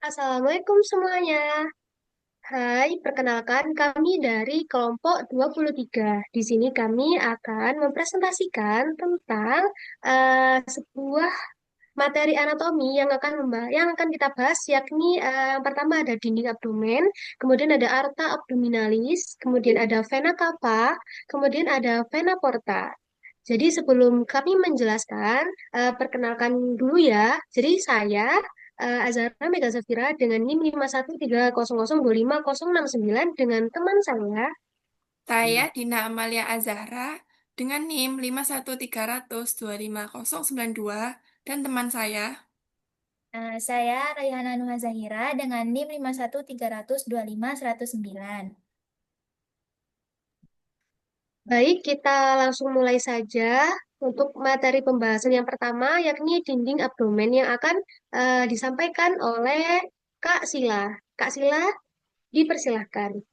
Assalamualaikum semuanya. Hai, perkenalkan kami dari kelompok 23. Di sini kami akan mempresentasikan tentang sebuah materi anatomi yang akan kita bahas, yakni yang pertama ada dinding abdomen, kemudian ada aorta abdominalis, kemudian ada vena cava, kemudian ada vena porta. Jadi sebelum kami menjelaskan, perkenalkan dulu ya. Jadi saya Azhara Mega Zafira dengan NIM 51300250069 dengan teman saya. Saya Dina Amalia Azahra dengan NIM 51300250092 dan teman saya. Saya Raihana Nuha Zahira dengan NIM 51300250109. Baik, kita langsung mulai saja untuk materi pembahasan yang pertama, yakni dinding abdomen yang akan disampaikan oleh Kak Sila. Kak Sila, dipersilahkan.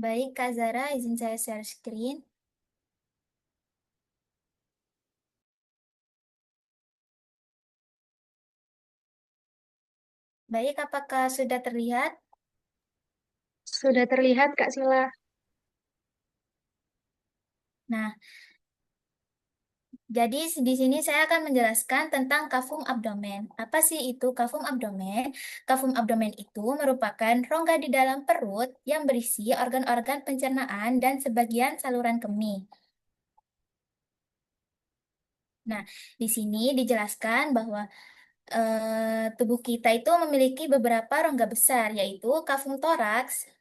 Baik, Kak Zara, izin saya share screen. Baik, apakah sudah terlihat? Sudah terlihat, Kak Sila. Nah, jadi di sini saya akan menjelaskan tentang kafum abdomen. Apa sih itu kafum abdomen? Kafum abdomen itu merupakan rongga di dalam perut yang berisi organ-organ pencernaan dan sebagian saluran kemih. Nah, di sini dijelaskan bahwa tubuh kita itu memiliki beberapa rongga besar, yaitu kafum toraks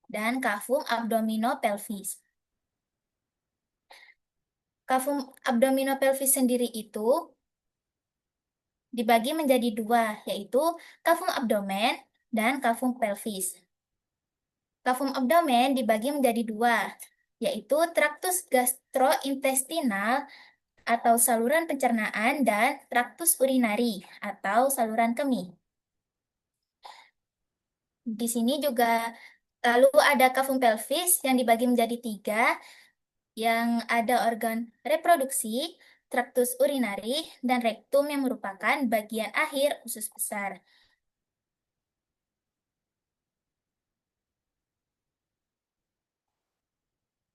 dan kafum abdominopelvis. Kafum abdominopelvis sendiri itu dibagi menjadi dua, yaitu kafum abdomen dan kafum pelvis. Kafum abdomen dibagi menjadi dua, yaitu traktus gastrointestinal atau saluran pencernaan dan traktus urinari atau saluran kemih. Di sini juga lalu ada kafum pelvis yang dibagi menjadi tiga, yang ada organ reproduksi, traktus urinari, dan rektum yang merupakan bagian akhir usus besar.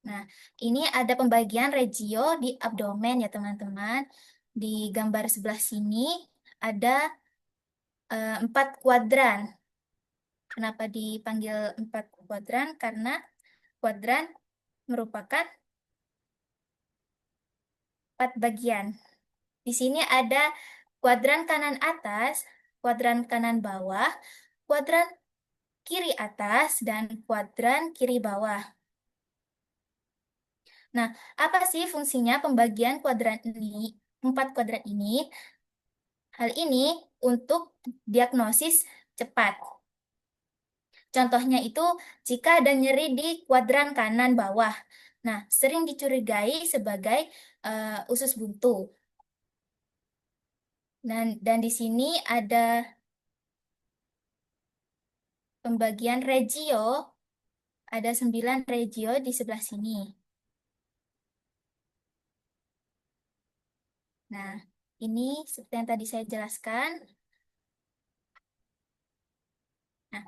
Nah, ini ada pembagian regio di abdomen ya teman-teman. Di gambar sebelah sini ada 4 kuadran. Kenapa dipanggil 4 kuadran? Karena kuadran merupakan 4 bagian. Di sini ada kuadran kanan atas, kuadran kanan bawah, kuadran kiri atas, dan kuadran kiri bawah. Nah, apa sih fungsinya pembagian kuadran ini, 4 kuadran ini? Hal ini untuk diagnosis cepat. Contohnya itu jika ada nyeri di kuadran kanan bawah. Nah, sering dicurigai sebagai usus buntu. Dan di sini ada pembagian regio, ada 9 regio di sebelah sini. Nah, ini seperti yang tadi saya jelaskan. Nah,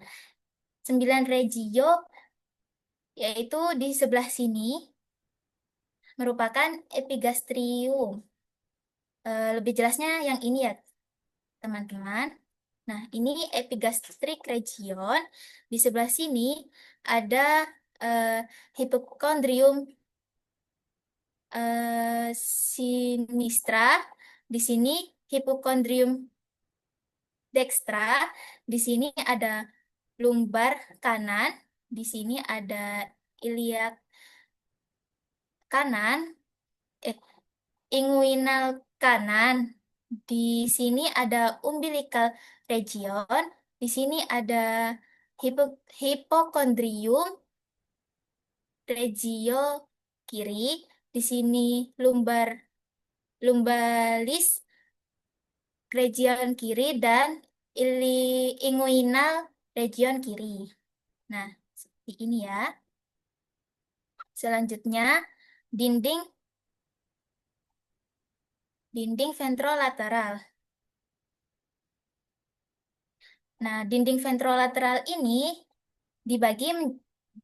9 regio yaitu di sebelah sini merupakan epigastrium. Lebih jelasnya yang ini ya, teman-teman. Nah, ini epigastric region. Di sebelah sini ada eh, hipokondrium sinistra. Di sini hipokondrium dextra. Di sini ada lumbar kanan. Di sini ada iliak kanan. Eh, inguinal kanan. Di sini ada umbilical region. Di sini ada hipokondrium regio kiri. Di sini lumbalis region kiri dan inguinal region kiri. Nah, seperti ini ya. Selanjutnya, dinding dinding ventrolateral. Nah, dinding ventrolateral ini dibagi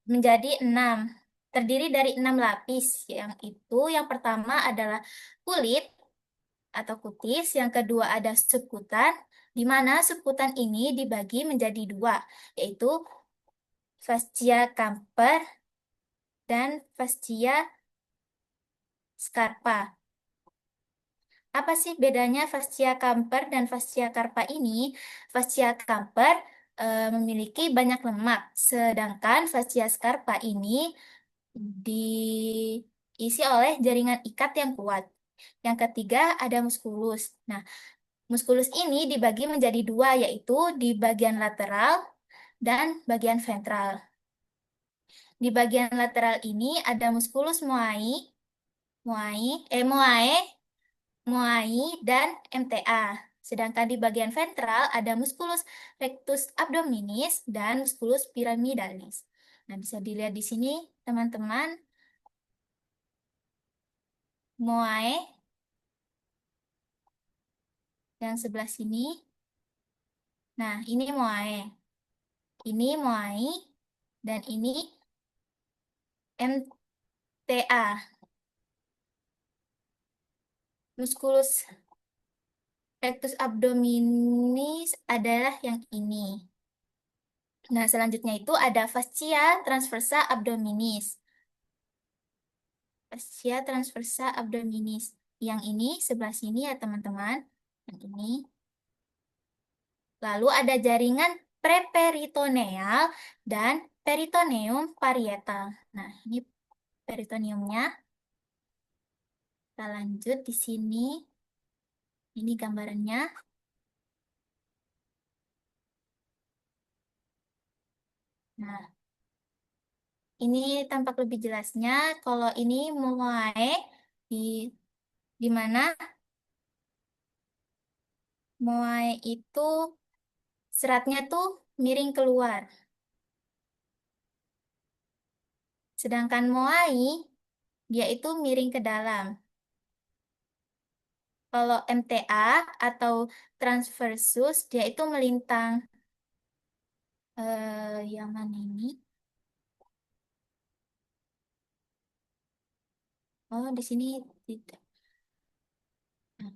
menjadi 6. Terdiri dari 6 lapis. Yang pertama adalah kulit atau kutis, yang kedua ada subkutan, di mana subkutan ini dibagi menjadi dua, yaitu fascia Camper dan fascia Scarpa. Apa sih bedanya fascia Camper dan fascia Carpa ini? Fascia Camper memiliki banyak lemak, sedangkan fascia Scarpa ini diisi oleh jaringan ikat yang kuat. Yang ketiga ada muskulus. Nah, muskulus ini dibagi menjadi dua, yaitu di bagian lateral dan bagian ventral. Di bagian lateral ini ada muskulus moae, moai, dan MTA. Sedangkan di bagian ventral ada musculus rectus abdominis dan musculus pyramidalis. Nah, bisa dilihat di sini, teman-teman, moai yang sebelah sini. Nah, ini moai. Ini moai dan ini MTA. Musculus rectus abdominis adalah yang ini. Nah, selanjutnya itu ada fascia transversa abdominis. Fascia transversa abdominis. Yang ini sebelah sini ya, teman-teman. Yang ini. Lalu ada jaringan preperitoneal dan peritoneum parietal. Nah, ini peritoneumnya. Kita lanjut di sini. Ini gambarannya. Nah, ini tampak lebih jelasnya. Kalau ini mulai di di mana mulai itu seratnya tuh miring keluar. Sedangkan moai dia itu miring ke dalam. Kalau MTA atau transversus dia itu melintang. Yang mana ini? Oh, di sini tidak. Nah,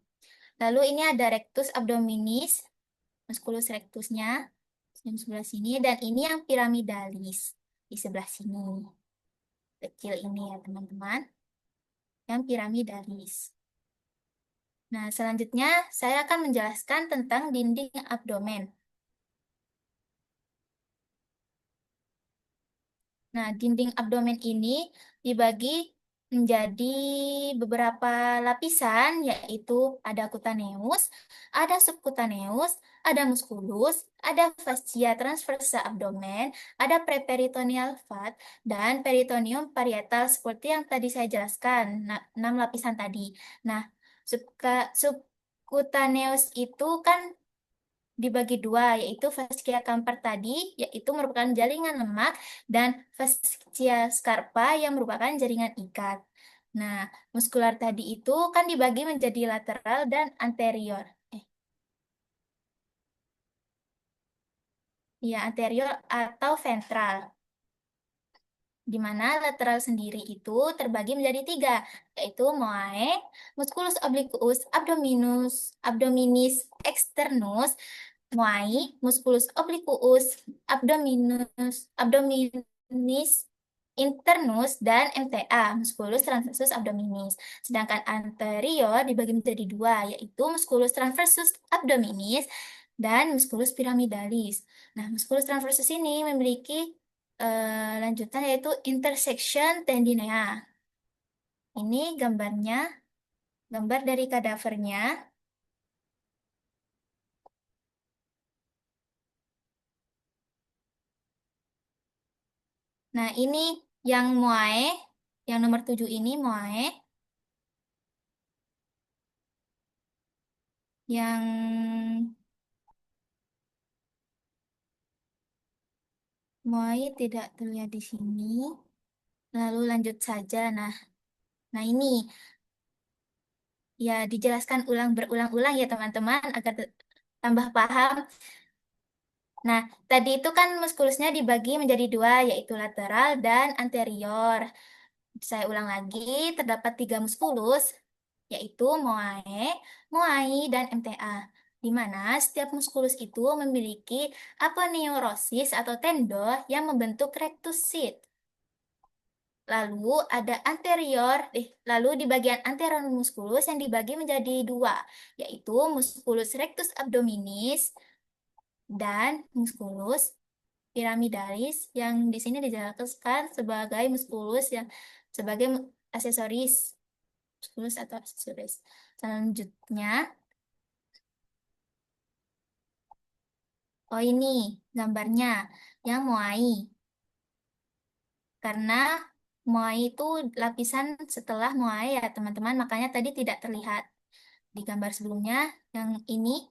lalu ini ada rectus abdominis, musculus rectusnya yang sebelah sini, dan ini yang piramidalis di sebelah sini. Kecil ini ya, teman-teman. Yang piramidalis. Nah, selanjutnya saya akan menjelaskan tentang dinding abdomen. Nah, dinding abdomen ini dibagi menjadi beberapa lapisan, yaitu ada cutaneus, ada subcutaneus, ada musculus, ada fascia transversa abdomen, ada preperitoneal fat, dan peritoneum parietal seperti yang tadi saya jelaskan, 6 lapisan tadi. Nah, subcutaneus itu kan dibagi dua, yaitu fascia Camper tadi, yaitu merupakan jaringan lemak, dan fascia Scarpa yang merupakan jaringan ikat. Nah, muskular tadi itu kan dibagi menjadi lateral dan anterior. Ya, anterior atau ventral. Di mana lateral sendiri itu terbagi menjadi tiga, yaitu moae, musculus obliquus abdominis externus, moai, musculus obliquus abdominis internus, dan MTA, musculus transversus abdominis. Sedangkan anterior dibagi menjadi dua, yaitu musculus transversus abdominis dan musculus pyramidalis. Nah, musculus transversus ini memiliki lanjutan yaitu intersection tendinea. Ini gambarnya, gambar dari kadavernya. Nah, ini yang moae, yang nomor 7 ini moae. Yang moae tidak terlihat di sini. Lalu lanjut saja. Nah ini ya dijelaskan berulang-ulang ya teman-teman agar tambah paham. Nah, tadi itu kan muskulusnya dibagi menjadi dua, yaitu lateral dan anterior. Saya ulang lagi, terdapat tiga muskulus, yaitu moae, moai, dan MTA, di mana setiap muskulus itu memiliki aponeurosis atau tendon yang membentuk rectus sheath. Lalu di bagian anterior musculus yang dibagi menjadi dua, yaitu musculus rectus abdominis dan musculus piramidalis yang di sini dijelaskan sebagai musculus yang sebagai aksesoris, musculus atau aksesoris. Selanjutnya, oh ini gambarnya yang muai. Karena muai itu lapisan setelah muai ya teman-teman, makanya tadi tidak terlihat di gambar sebelumnya. Yang ini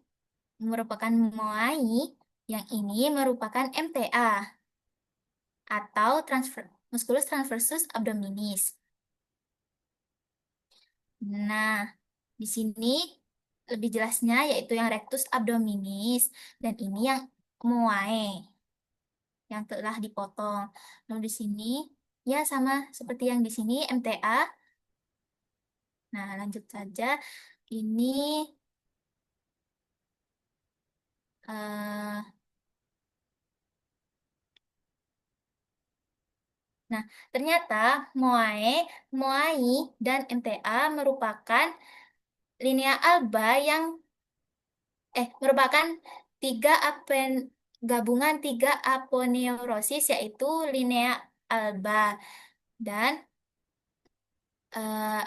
merupakan muai, yang ini merupakan MTA atau musculus transversus abdominis. Nah, di sini lebih jelasnya yaitu yang rectus abdominis dan ini yang muae yang telah dipotong. Lalu di sini ya sama seperti yang di sini MTA. Nah, lanjut saja. Ini eh, nah, ternyata moae, moai dan MTA merupakan linea alba yang merupakan tiga apen gabungan tiga aponeurosis yaitu linea alba dan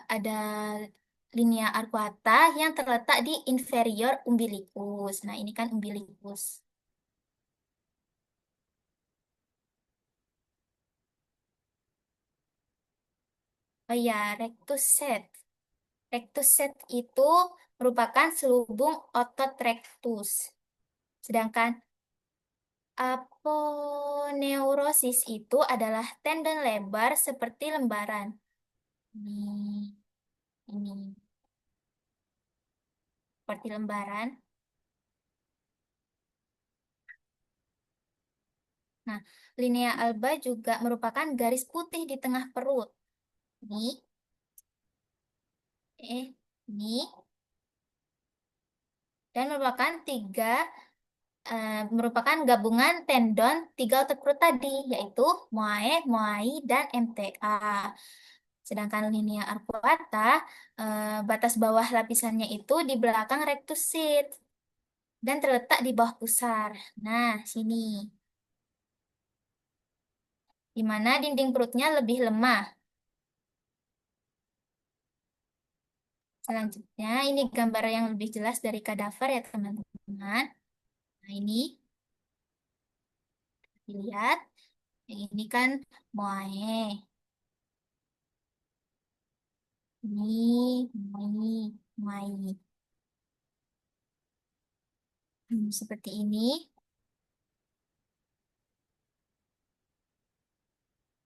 ada linea arcuata yang terletak di inferior umbilicus. Nah, ini kan umbilicus. Oh ya, rectus set. Rectus set itu merupakan selubung otot rectus. Sedangkan aponeurosis itu adalah tendon lebar seperti lembaran. Ini seperti lembaran. Nah, linea alba juga merupakan garis putih di tengah perut. Ini, ini, dan merupakan gabungan tendon tiga otot perut tadi, yaitu moae, moai, dan MTA. Sedangkan linea arcuata, batas bawah lapisannya itu di belakang rectus sheath dan terletak di bawah pusar. Nah, sini, di mana dinding perutnya lebih lemah. Selanjutnya, ini gambar yang lebih jelas dari kadaver ya teman-teman. Nah, ini dilihat. Yang ini kan moae. Ini, moai. Seperti ini.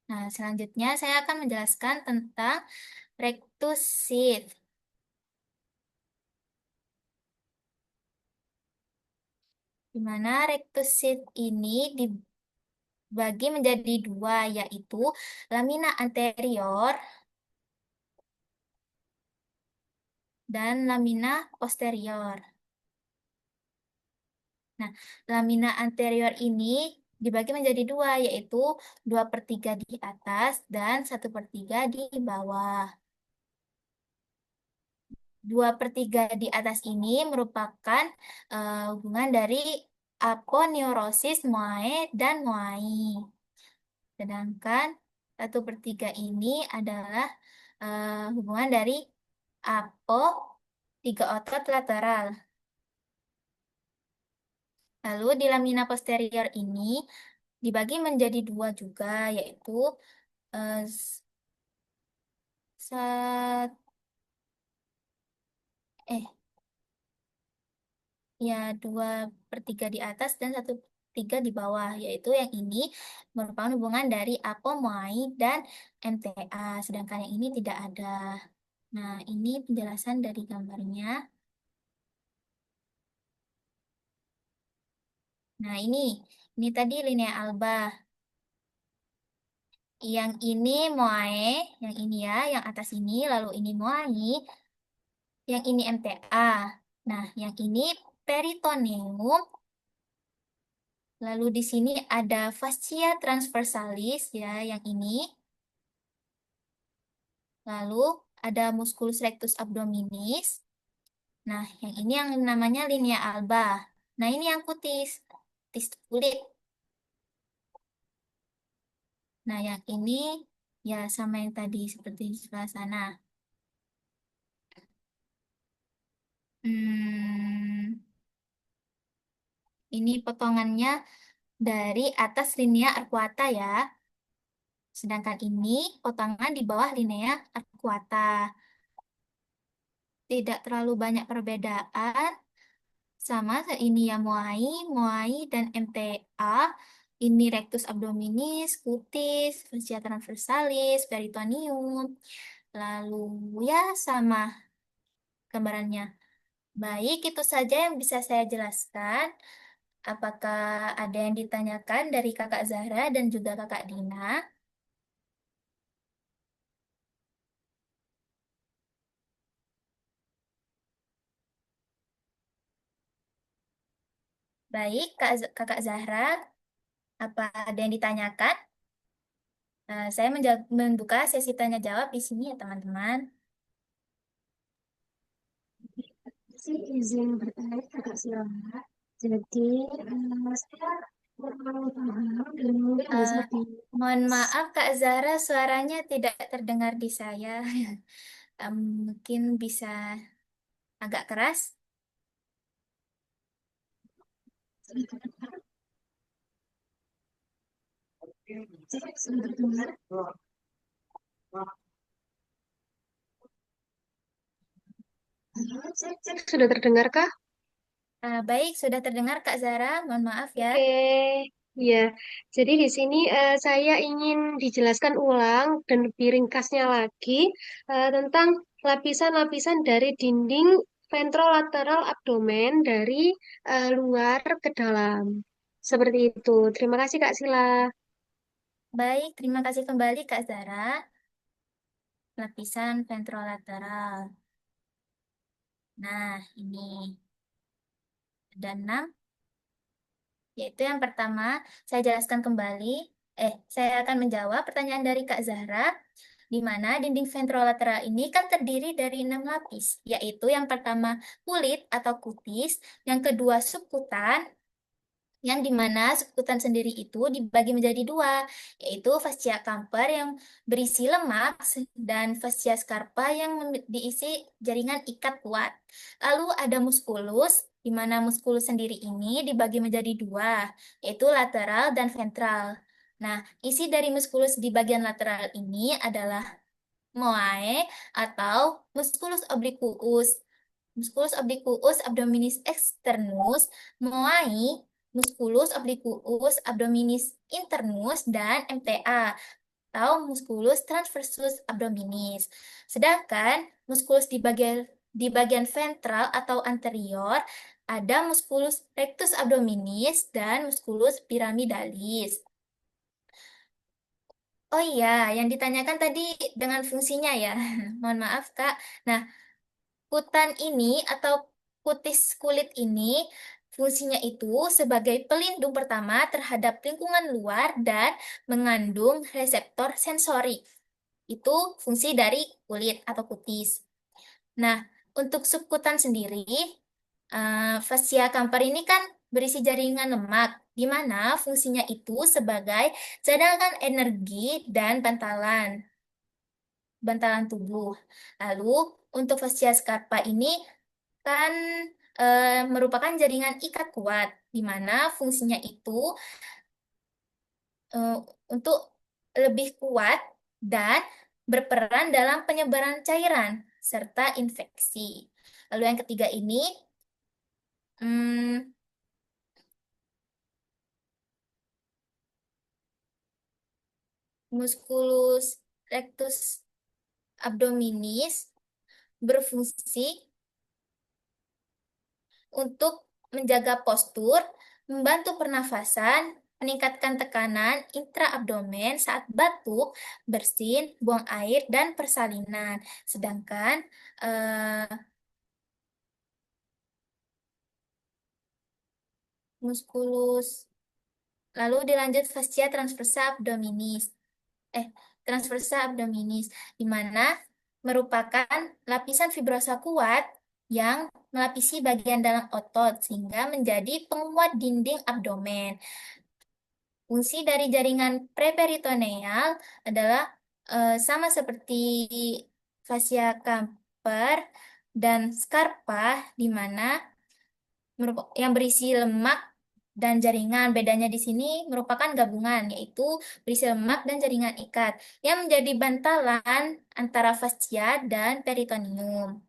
Nah, selanjutnya saya akan menjelaskan tentang rectus sheath. Di mana rectus sheath ini dibagi menjadi dua, yaitu lamina anterior dan lamina posterior. Nah, lamina anterior ini dibagi menjadi dua, yaitu 2/3 di atas dan 1/3 di bawah. 2/3 di atas ini merupakan hubungan dari aponeurosis moae dan moai. Sedangkan 1/3 ini adalah hubungan dari apo tiga otot lateral. Lalu di lamina posterior ini dibagi menjadi dua juga, yaitu eh, s- sat- eh ya 2/3 di atas dan 1/3 di bawah, yaitu yang ini merupakan hubungan dari apomoai dan MTA, sedangkan yang ini tidak ada. Nah, ini penjelasan dari gambarnya. Nah, ini tadi linea alba. Yang ini moae, yang ini ya, yang atas ini, lalu ini moai, yang ini MTA. Nah, yang ini peritoneum. Lalu di sini ada fascia transversalis ya, yang ini. Lalu ada musculus rectus abdominis. Nah, yang ini yang namanya linea alba. Nah, ini yang kutis, kutis kulit. Nah, yang ini ya sama yang tadi seperti di sebelah sana. Hmm, ini potongannya dari atas linea arcuata ya. Sedangkan ini potongan di bawah linea arcuata. Tidak terlalu banyak perbedaan. Sama ini ya Moai, Moai dan MTA. Ini rectus abdominis, cutis, fascia transversalis, peritoneum. Lalu ya sama gambarannya. Baik, itu saja yang bisa saya jelaskan. Apakah ada yang ditanyakan dari Kakak Zahra dan juga Kakak Dina? Baik, Kakak Zahra, apa ada yang ditanyakan? Saya membuka sesi tanya jawab di sini ya teman-teman. Saya izin bertanya Kakak Silama. Jadi, saya kurang paham dan mungkin hanya Eh, seperti Mohon maaf Kak Zahra, suaranya tidak terdengar di saya. Mungkin bisa agak keras. saya sudah dengar. Cek, sudah terdengarkah? Baik, sudah terdengar Kak Zahra. Mohon maaf ya. Oke, ya. Jadi di sini saya ingin dijelaskan ulang dan lebih ringkasnya lagi tentang lapisan-lapisan dari dinding ventrolateral abdomen dari luar ke dalam. Seperti itu. Terima kasih Kak Sila. Baik, terima kasih kembali Kak Zahra. Lapisan ventrolateral. Nah, ini ada 6. Yaitu yang pertama, saya jelaskan kembali. Saya akan menjawab pertanyaan dari Kak Zahra, di mana dinding ventrolateral ini kan terdiri dari 6 lapis, yaitu yang pertama kulit atau kutis, yang kedua subkutan, yang dimana subkutan sendiri itu dibagi menjadi dua, yaitu fascia camper yang berisi lemak dan fascia scarpa yang diisi jaringan ikat kuat. Lalu ada musculus, di mana musculus sendiri ini dibagi menjadi dua, yaitu lateral dan ventral. Nah, isi dari musculus di bagian lateral ini adalah moae atau musculus obliquus. Musculus obliquus abdominis externus, moai, musculus obliquus abdominis internus, dan MTA atau musculus transversus abdominis. Sedangkan musculus di bagian ventral atau anterior ada musculus rectus abdominis dan musculus pyramidalis. Oh iya, yang ditanyakan tadi dengan fungsinya ya. Mohon maaf, Kak. Nah, kutan ini atau kutis kulit ini fungsinya itu sebagai pelindung pertama terhadap lingkungan luar dan mengandung reseptor sensorik. Itu fungsi dari kulit atau kutis. Nah, untuk subkutan sendiri, fascia camper ini kan berisi jaringan lemak, di mana fungsinya itu sebagai cadangan energi dan bantalan tubuh. Lalu, untuk fascia scarpa ini kan merupakan jaringan ikat kuat, di mana fungsinya itu eh, untuk lebih kuat dan berperan dalam penyebaran cairan serta infeksi. Lalu yang ketiga ini, hmm, musculus rectus abdominis berfungsi untuk menjaga postur, membantu pernafasan, meningkatkan tekanan intraabdomen saat batuk, bersin, buang air, dan persalinan. Sedangkan muskulus, lalu dilanjut fascia transversa abdominis. eh Transversa abdominis, di mana merupakan lapisan fibrosa kuat yang melapisi bagian dalam otot sehingga menjadi penguat dinding abdomen. Fungsi dari jaringan preperitoneal adalah sama seperti fascia Camper dan Scarpa, di mana yang berisi lemak dan jaringan. Bedanya di sini merupakan gabungan, yaitu berisi lemak dan jaringan ikat, yang menjadi bantalan antara fascia dan peritoneum.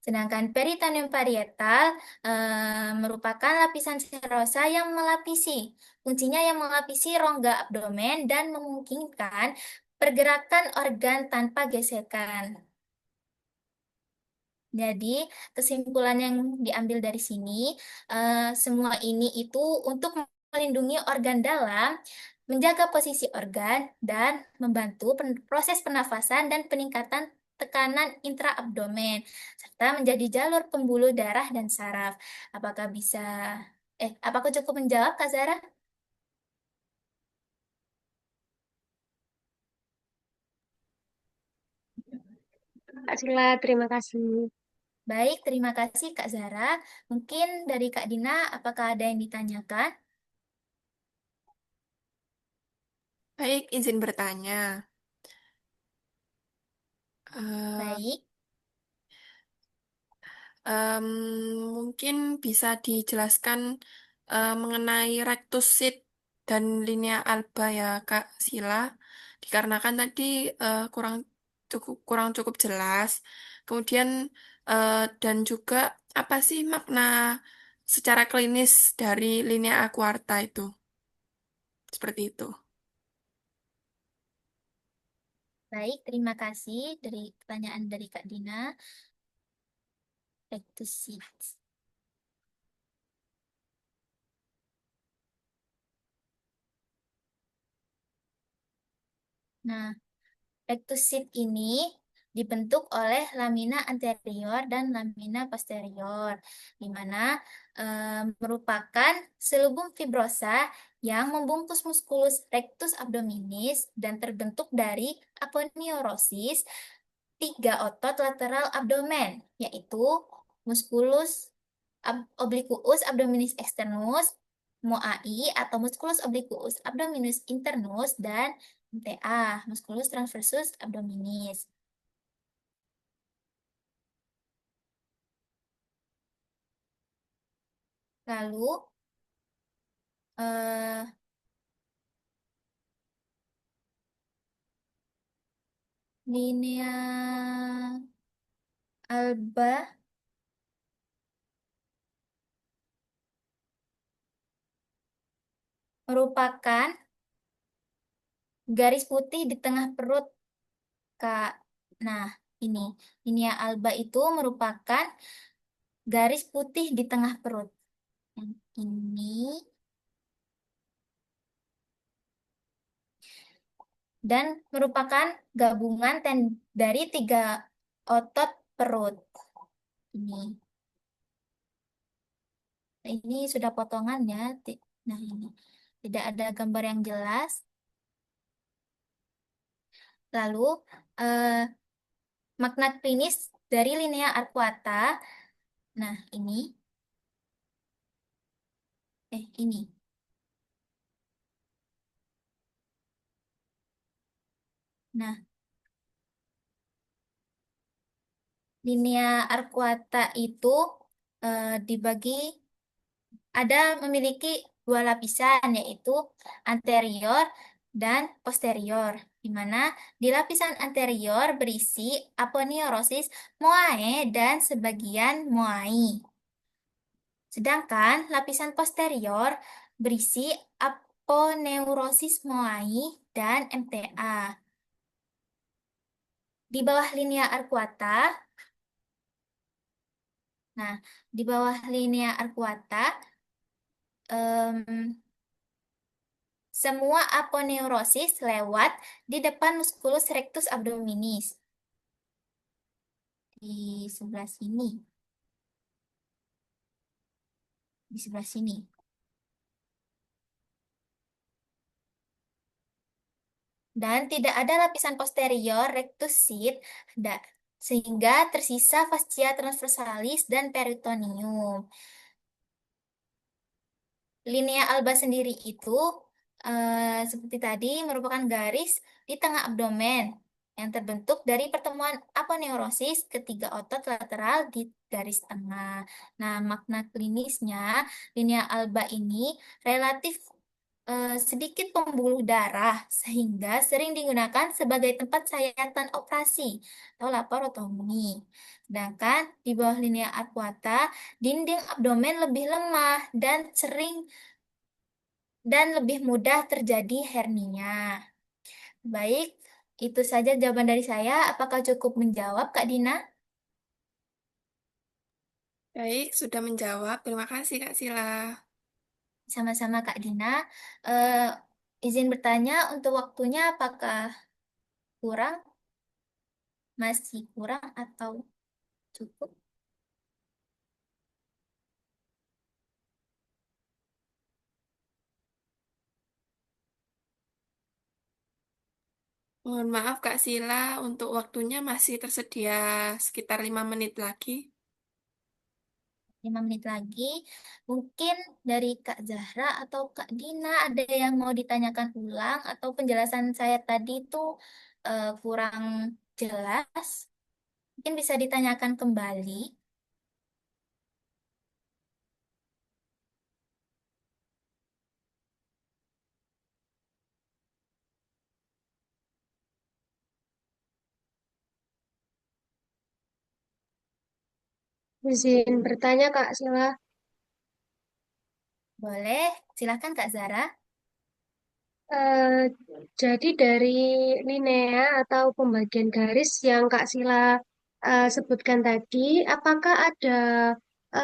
Sedangkan peritoneum parietal merupakan lapisan serosa yang melapisi. Fungsinya yang melapisi rongga abdomen dan memungkinkan pergerakan organ tanpa gesekan. Jadi, kesimpulan yang diambil dari sini, semua ini itu untuk melindungi organ dalam, menjaga posisi organ, dan membantu proses pernafasan dan peningkatan tekanan intraabdomen, serta menjadi jalur pembuluh darah dan saraf. Apakah bisa, apakah cukup menjawab, Kak Zara? Kak Sila, terima kasih. Baik, terima kasih Kak Zara. Mungkin dari Kak Dina, apakah ada yang ditanyakan? Baik, izin bertanya. Eh, Baik. em, Mungkin bisa dijelaskan mengenai rectus sheath dan linea alba ya, Kak Sila. Dikarenakan tadi kurang cukup jelas. Kemudian dan juga apa sih makna secara klinis dari linea aquarta itu? Seperti itu. Baik, terima kasih dari pertanyaan dari Kak Dina. Back to seat. Nah, back to seat ini dibentuk oleh lamina anterior dan lamina posterior, di mana merupakan selubung fibrosa yang membungkus muskulus rectus abdominis dan terbentuk dari aponeurosis tiga otot lateral abdomen, yaitu musculus obliquus abdominis externus, MOAI atau musculus obliquus abdominis internus, dan MTA, musculus transversus abdominis. Lalu, eh, linea alba merupakan garis putih di tengah perut, Kak. Nah, ini linea alba itu merupakan garis putih di tengah perut. Yang ini dan merupakan gabungan dari tiga otot perut. Ini, ini sudah potongannya. Nah, ini tidak ada gambar yang jelas. Lalu, eh, makna klinis dari linea arcuata. Nah, ini. Nah, linea arcuata itu dibagi memiliki dua lapisan, yaitu anterior dan posterior, di mana di lapisan anterior berisi aponeurosis moae dan sebagian moai. Sedangkan lapisan posterior berisi aponeurosis moai dan MTA. Di bawah linea arcuata, nah, di bawah linea arcuata em, semua aponeurosis lewat di depan musculus rectus abdominis di sebelah sini, di sebelah sini. Dan tidak ada lapisan posterior rectus sheath sehingga tersisa fascia transversalis dan peritoneum. Linea alba sendiri itu seperti tadi merupakan garis di tengah abdomen yang terbentuk dari pertemuan aponeurosis ketiga otot lateral di garis tengah. Nah, makna klinisnya linea alba ini relatif sedikit pembuluh darah sehingga sering digunakan sebagai tempat sayatan operasi atau laparotomi. Sedangkan di bawah linea arcuata, dinding abdomen lebih lemah dan lebih mudah terjadi hernia. Baik, itu saja jawaban dari saya. Apakah cukup menjawab, Kak Dina? Baik, sudah menjawab. Terima kasih, Kak Sila. Sama-sama, Kak Dina. Eh, izin bertanya untuk waktunya apakah kurang, masih kurang atau cukup? Mohon maaf, Kak Sila, untuk waktunya masih tersedia sekitar 5 menit lagi. 5 menit lagi. Mungkin dari Kak Zahra atau Kak Dina ada yang mau ditanyakan ulang atau penjelasan saya tadi itu kurang jelas. Mungkin bisa ditanyakan kembali. Izin bertanya Kak Sila. Boleh, silakan Kak Zara. Eh, jadi dari linea atau pembagian garis yang Kak Sila sebutkan tadi, apakah ada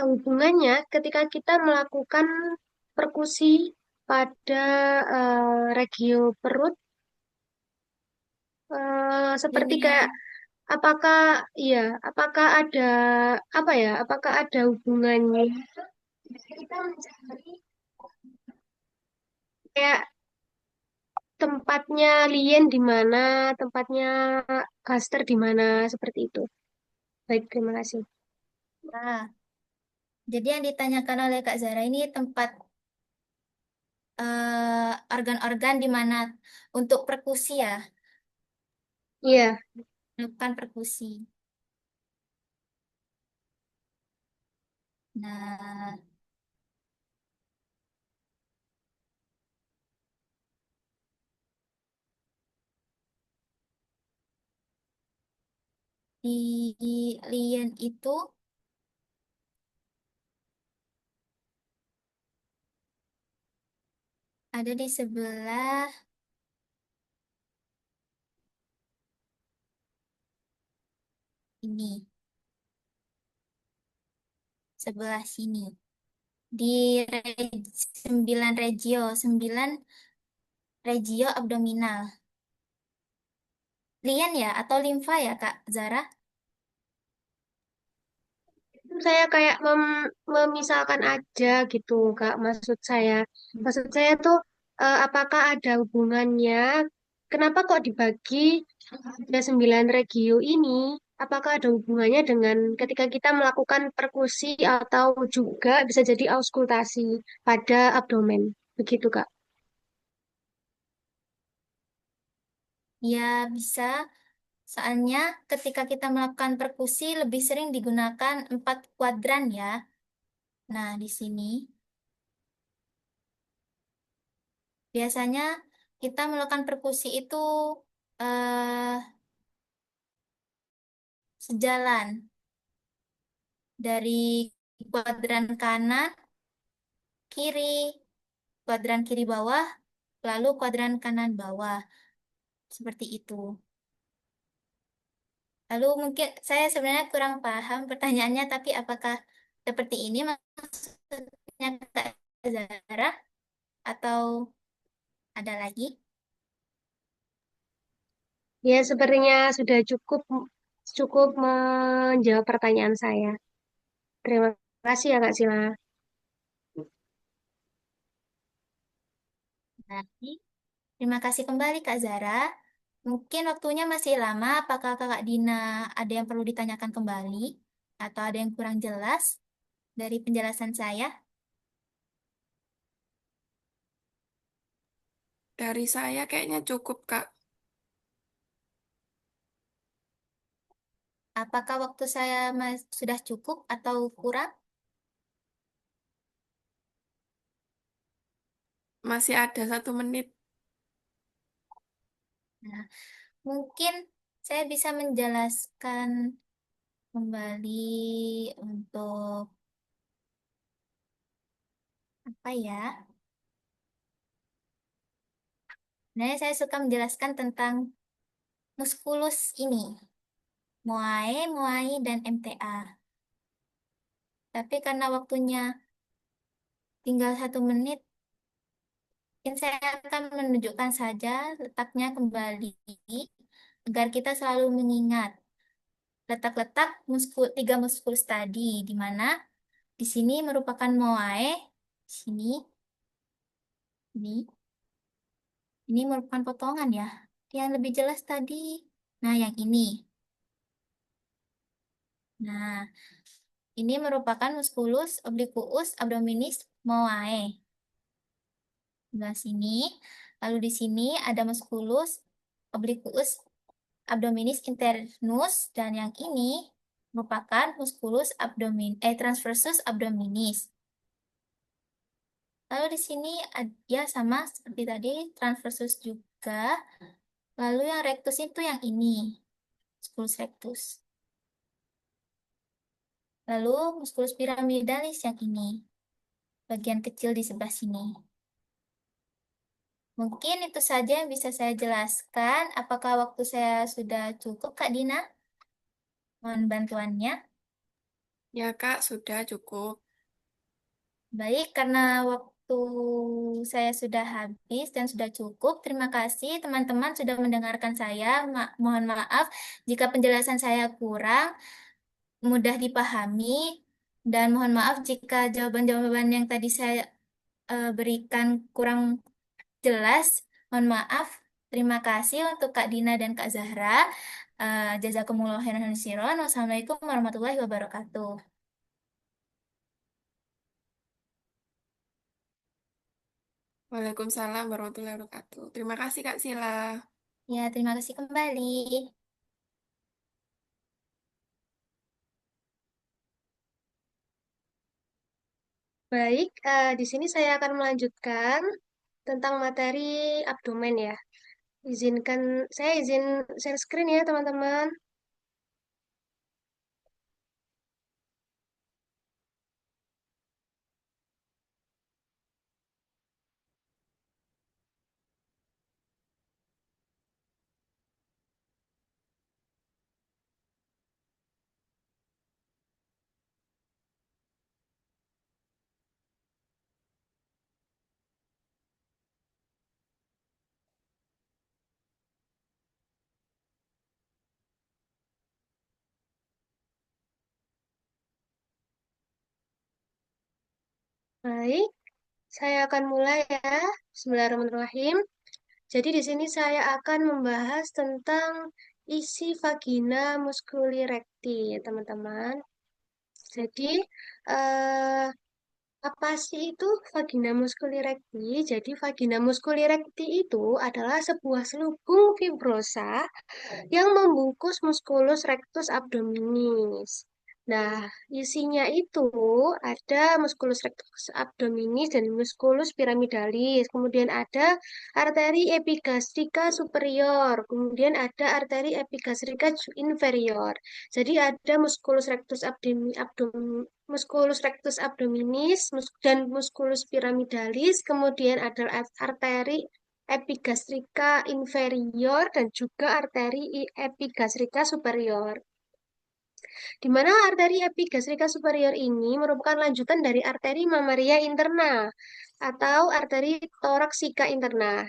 hubungannya ketika kita melakukan perkusi pada regio perut? Seperti kayak Linea. apakah iya, apakah ada apa ya? Apakah ada hubungannya? Kita mencari kayak tempatnya lien di mana, tempatnya caster di mana, seperti itu. Baik, terima kasih. Nah, jadi yang ditanyakan oleh Kak Zara ini tempat organ-organ di mana untuk perkusi ya, Iya, bukan perkusi. Nah, di lien itu ada di sebelah ini, sebelah sini. Di 9 regio abdominal. Lien ya atau limfa ya Kak Zara? saya kayak memisalkan aja gitu, Kak. Maksud saya tuh apakah ada hubungannya? Kenapa kok dibagi ada 9 regio ini? Apakah ada hubungannya dengan ketika kita melakukan perkusi atau juga bisa jadi auskultasi pada abdomen? Begitu, Kak. Ya bisa. Soalnya ketika kita melakukan perkusi lebih sering digunakan 4 kuadran ya. Nah, di sini biasanya kita melakukan perkusi itu eh, sejalan dari kuadran kanan, kiri, kuadran kiri bawah, lalu kuadran kanan bawah. Seperti itu. Lalu mungkin saya sebenarnya kurang paham pertanyaannya, tapi apakah seperti ini maksudnya Kak Zara, atau ada lagi? Ya, sepertinya sudah cukup cukup menjawab pertanyaan saya. Terima kasih ya Kak Sila. Baik. Terima kasih kembali Kak Zara. Mungkin waktunya masih lama. Apakah Kakak Dina ada yang perlu ditanyakan kembali? Atau ada yang kurang jelas dari penjelasan saya? Dari saya kayaknya cukup, Kak. Apakah waktu saya sudah cukup atau kurang? Masih ada 1 menit. Nah, mungkin saya bisa menjelaskan kembali untuk apa ya? Nah, saya suka menjelaskan tentang muskulus ini, Moae, Moai, dan MTA. Tapi karena waktunya tinggal 1 menit, mungkin saya akan menunjukkan saja letaknya kembali agar kita selalu mengingat letak-letak tiga muskulus tadi, di mana di sini merupakan Moae, sini, ini merupakan potongan ya. Yang lebih jelas tadi, nah yang ini. Nah, ini merupakan musculus obliquus abdominis Moae. Sebelah sini. Lalu di sini ada musculus obliquus abdominis internus dan yang ini merupakan musculus transversus abdominis. Lalu di sini ya sama seperti tadi transversus juga. Lalu yang rectus itu yang ini, musculus rectus. Lalu musculus pyramidalis yang ini, bagian kecil di sebelah sini. Mungkin itu saja yang bisa saya jelaskan. Apakah waktu saya sudah cukup, Kak Dina? Mohon bantuannya. Ya, Kak, sudah cukup. Baik, karena waktu saya sudah habis dan sudah cukup. Terima kasih teman-teman sudah mendengarkan saya. Mohon maaf jika penjelasan saya kurang mudah dipahami. Dan mohon maaf jika jawaban-jawaban yang tadi saya berikan kurang jelas. Mohon maaf. Terima kasih untuk Kak Dina dan Kak Zahra. Jazakumullah khairan khairan. Wassalamualaikum warahmatullahi wabarakatuh. Waalaikumsalam warahmatullahi wabarakatuh. Terima kasih, Kak Sila. Ya, terima kasih kembali. Baik, di sini saya akan melanjutkan tentang materi abdomen ya. Saya izin share screen ya teman-teman. Baik, saya akan mulai ya. Bismillahirrahmanirrahim. Jadi di sini saya akan membahas tentang isi vagina musculi recti, ya teman-teman. Jadi, eh, apa sih itu vagina musculi recti? Jadi, vagina musculi recti itu adalah sebuah selubung fibrosa yang membungkus musculus rectus abdominis. Nah, isinya itu ada musculus rectus abdominis dan musculus pyramidalis. Kemudian ada arteri epigastrika superior. Kemudian ada arteri epigastrika inferior. Jadi ada musculus rectus abdominis dan musculus pyramidalis. Kemudian ada arteri epigastrika inferior dan juga arteri epigastrika superior. Di mana arteri epigastrika superior ini merupakan lanjutan dari arteri mamaria interna atau arteri toraksika interna.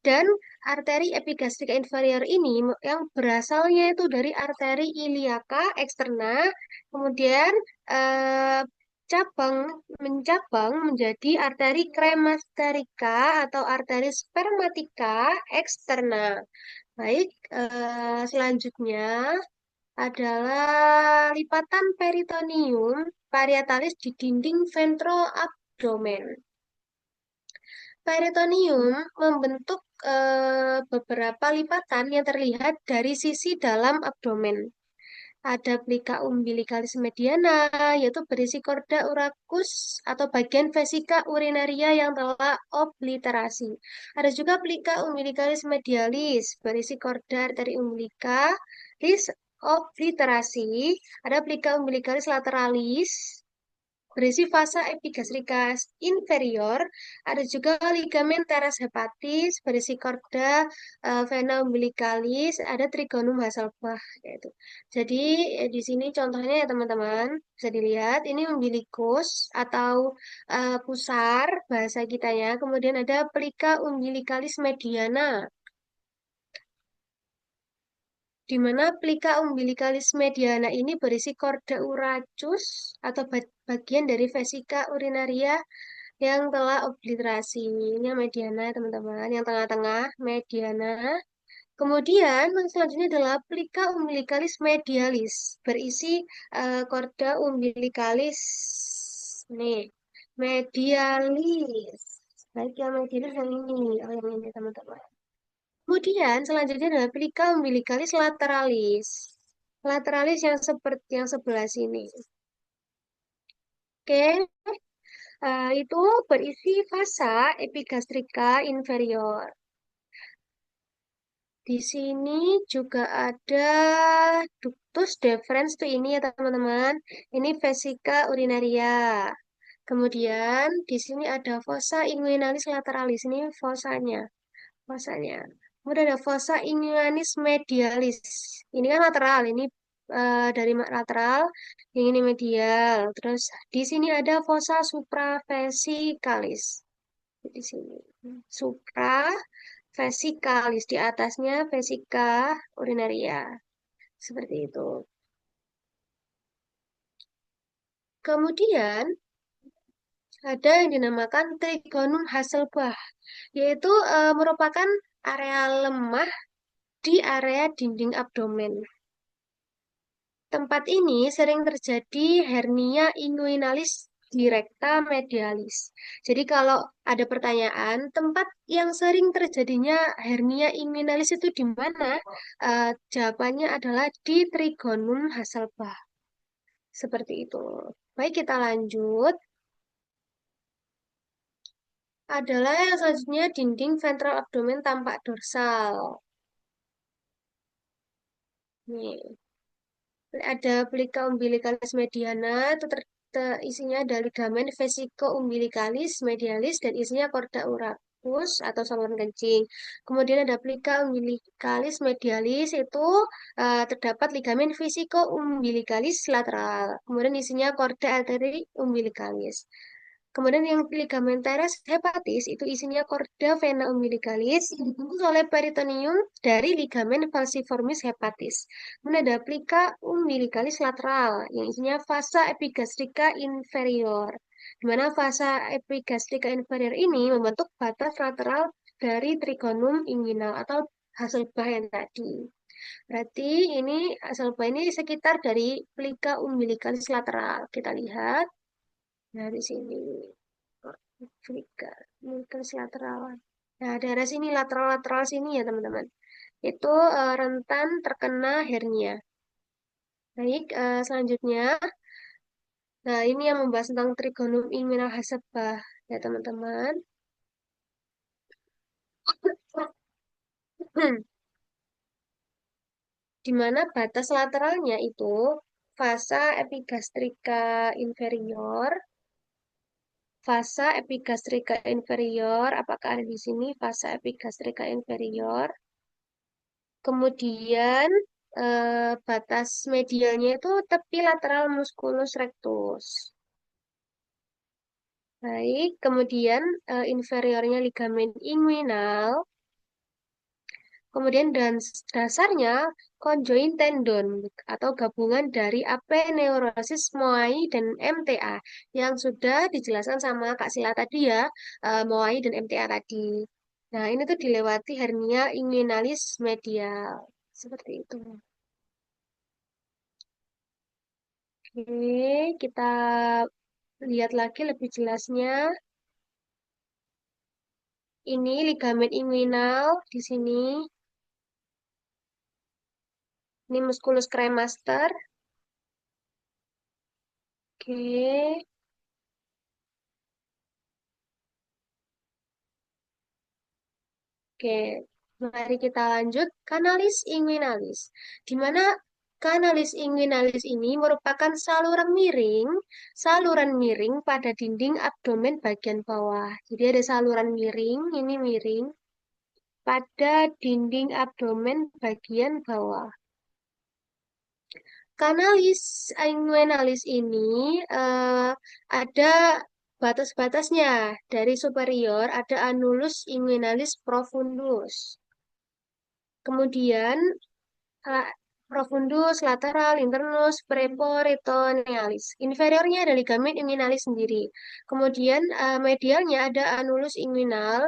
Dan arteri epigastrika inferior ini yang berasalnya itu dari arteri iliaka eksterna, kemudian eh, cabang mencabang menjadi arteri kremasterika atau arteri spermatika eksterna. Baik, selanjutnya adalah lipatan peritoneum parietalis di dinding ventroabdomen. Peritoneum membentuk beberapa lipatan yang terlihat dari sisi dalam abdomen. Ada plika umbilicalis mediana, yaitu berisi korda urachus atau bagian vesika urinaria yang telah obliterasi. Ada juga plika umbilicalis medialis, berisi korda arteri umbilicalis obliterasi. Ada plika umbilicalis lateralis, berisi fasa epigastrika inferior, ada juga ligamen teres hepatis, berisi korda vena umbilicalis, ada trigonum Hasselbalch yaitu. Jadi di sini contohnya ya teman-teman, bisa dilihat ini umbilikus atau pusar bahasa kita ya. Kemudian ada plica umbilicalis mediana, di mana plika umbilicalis mediana ini berisi korda urachus atau bagian dari vesika urinaria yang telah obliterasi. Ini yang mediana, teman-teman. Yang tengah-tengah, mediana. Kemudian, selanjutnya adalah plika umbilicalis medialis. Berisi korda umbilicalis. Nih, medialis. Baik, yang medialis yang ini. Oh, yang ini, teman-teman. Kemudian, selanjutnya adalah plika umbilicalis lateralis. Lateralis yang seperti yang sebelah sini. Oke, itu berisi fasa epigastrika inferior. Di sini juga ada ductus deferens tuh ini ya teman-teman. Ini vesika urinaria. Kemudian di sini ada fossa inguinalis lateralis. Ini fossanya. Fossanya. Kemudian ada fossa inguinalis medialis. Ini kan lateral. Ini dari lateral. Yang ini medial. Terus di sini ada fossa supravesicalis. Di sini. Supra vesikalis, di atasnya vesika urinaria. Seperti itu. Kemudian ada yang dinamakan trigonum Hasselbalch, yaitu merupakan area lemah di area dinding abdomen. Tempat ini sering terjadi hernia inguinalis di rekta medialis. Jadi kalau ada pertanyaan, tempat yang sering terjadinya hernia inguinalis itu di mana? Jawabannya adalah di trigonum Hasselbalch. Seperti itu. Baik, kita lanjut. Adalah yang selanjutnya dinding ventral abdomen tampak dorsal. Nih. Ada plica umbilicalis mediana, itu isinya ada ligamen vesico umbilicalis medialis dan isinya korda urachus atau saluran kencing. Kemudian ada plica umbilicalis medialis itu terdapat ligamen vesico umbilicalis lateral. Kemudian isinya korda arteri umbilicalis. Kemudian yang ligamen teres hepatis itu isinya korda vena umbilicalis yang dibungkus oleh peritoneum dari ligamen falciformis hepatis. Kemudian ada plica umbilicalis lateral yang isinya fasa epigastrika inferior. Di mana fasa epigastrika inferior ini membentuk batas lateral dari trigonum inguinal atau Hasselbalch yang tadi. Berarti ini Hasselbalch ini sekitar dari plica umbilicalis lateral. Kita lihat dari sini. Afrika, Amerikas lateral. Nah, daerah sini lateral-lateral sini ya teman-teman. Itu rentan terkena hernia. Baik, selanjutnya. Nah, ini yang membahas tentang trigonum inguinal Hasselbalch ya teman-teman. Di mana batas lateralnya itu fasa epigastrika inferior. Fasa epigastrika inferior, apakah ada di sini fasa epigastrika inferior? Kemudian batas medialnya itu tepi lateral musculus rectus. Baik, kemudian inferiornya ligamen inguinal. Kemudian dasarnya conjoint tendon atau gabungan dari aponeurosis moai dan MTA yang sudah dijelaskan sama Kak Sila tadi ya, moai dan MTA tadi. Nah, ini tuh dilewati hernia inguinalis medial. Seperti itu. Oke, kita lihat lagi lebih jelasnya. Ini ligamen inguinal di sini. Ini musculus cremaster. Oke. Oke, mari kita lanjut. Kanalis inguinalis. Di mana kanalis inguinalis ini merupakan saluran miring pada dinding abdomen bagian bawah. Jadi ada saluran miring, ini miring, pada dinding abdomen bagian bawah. Kanalis inguinalis ini ada batas-batasnya. Dari superior ada annulus inguinalis profundus. Kemudian profundus, lateral, internus, preporitonealis. Inferiornya ada ligamen inguinalis sendiri. Kemudian medialnya ada annulus inguinal,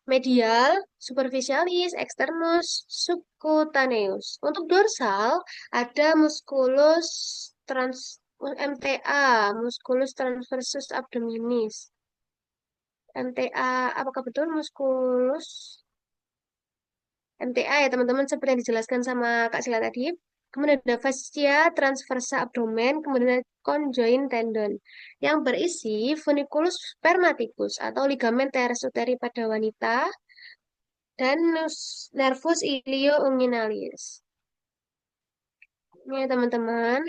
medial, superficialis, externus, subcutaneus. Untuk dorsal ada musculus MTA, musculus transversus abdominis. MTA, apakah betul musculus MTA ya teman-teman seperti yang dijelaskan sama Kak Sila tadi. Kemudian ada fascia transversa abdomen, kemudian ada conjoint tendon yang berisi funiculus spermaticus atau ligamen teres uteri pada wanita dan nervus iliounginalis. Ini ya teman-teman,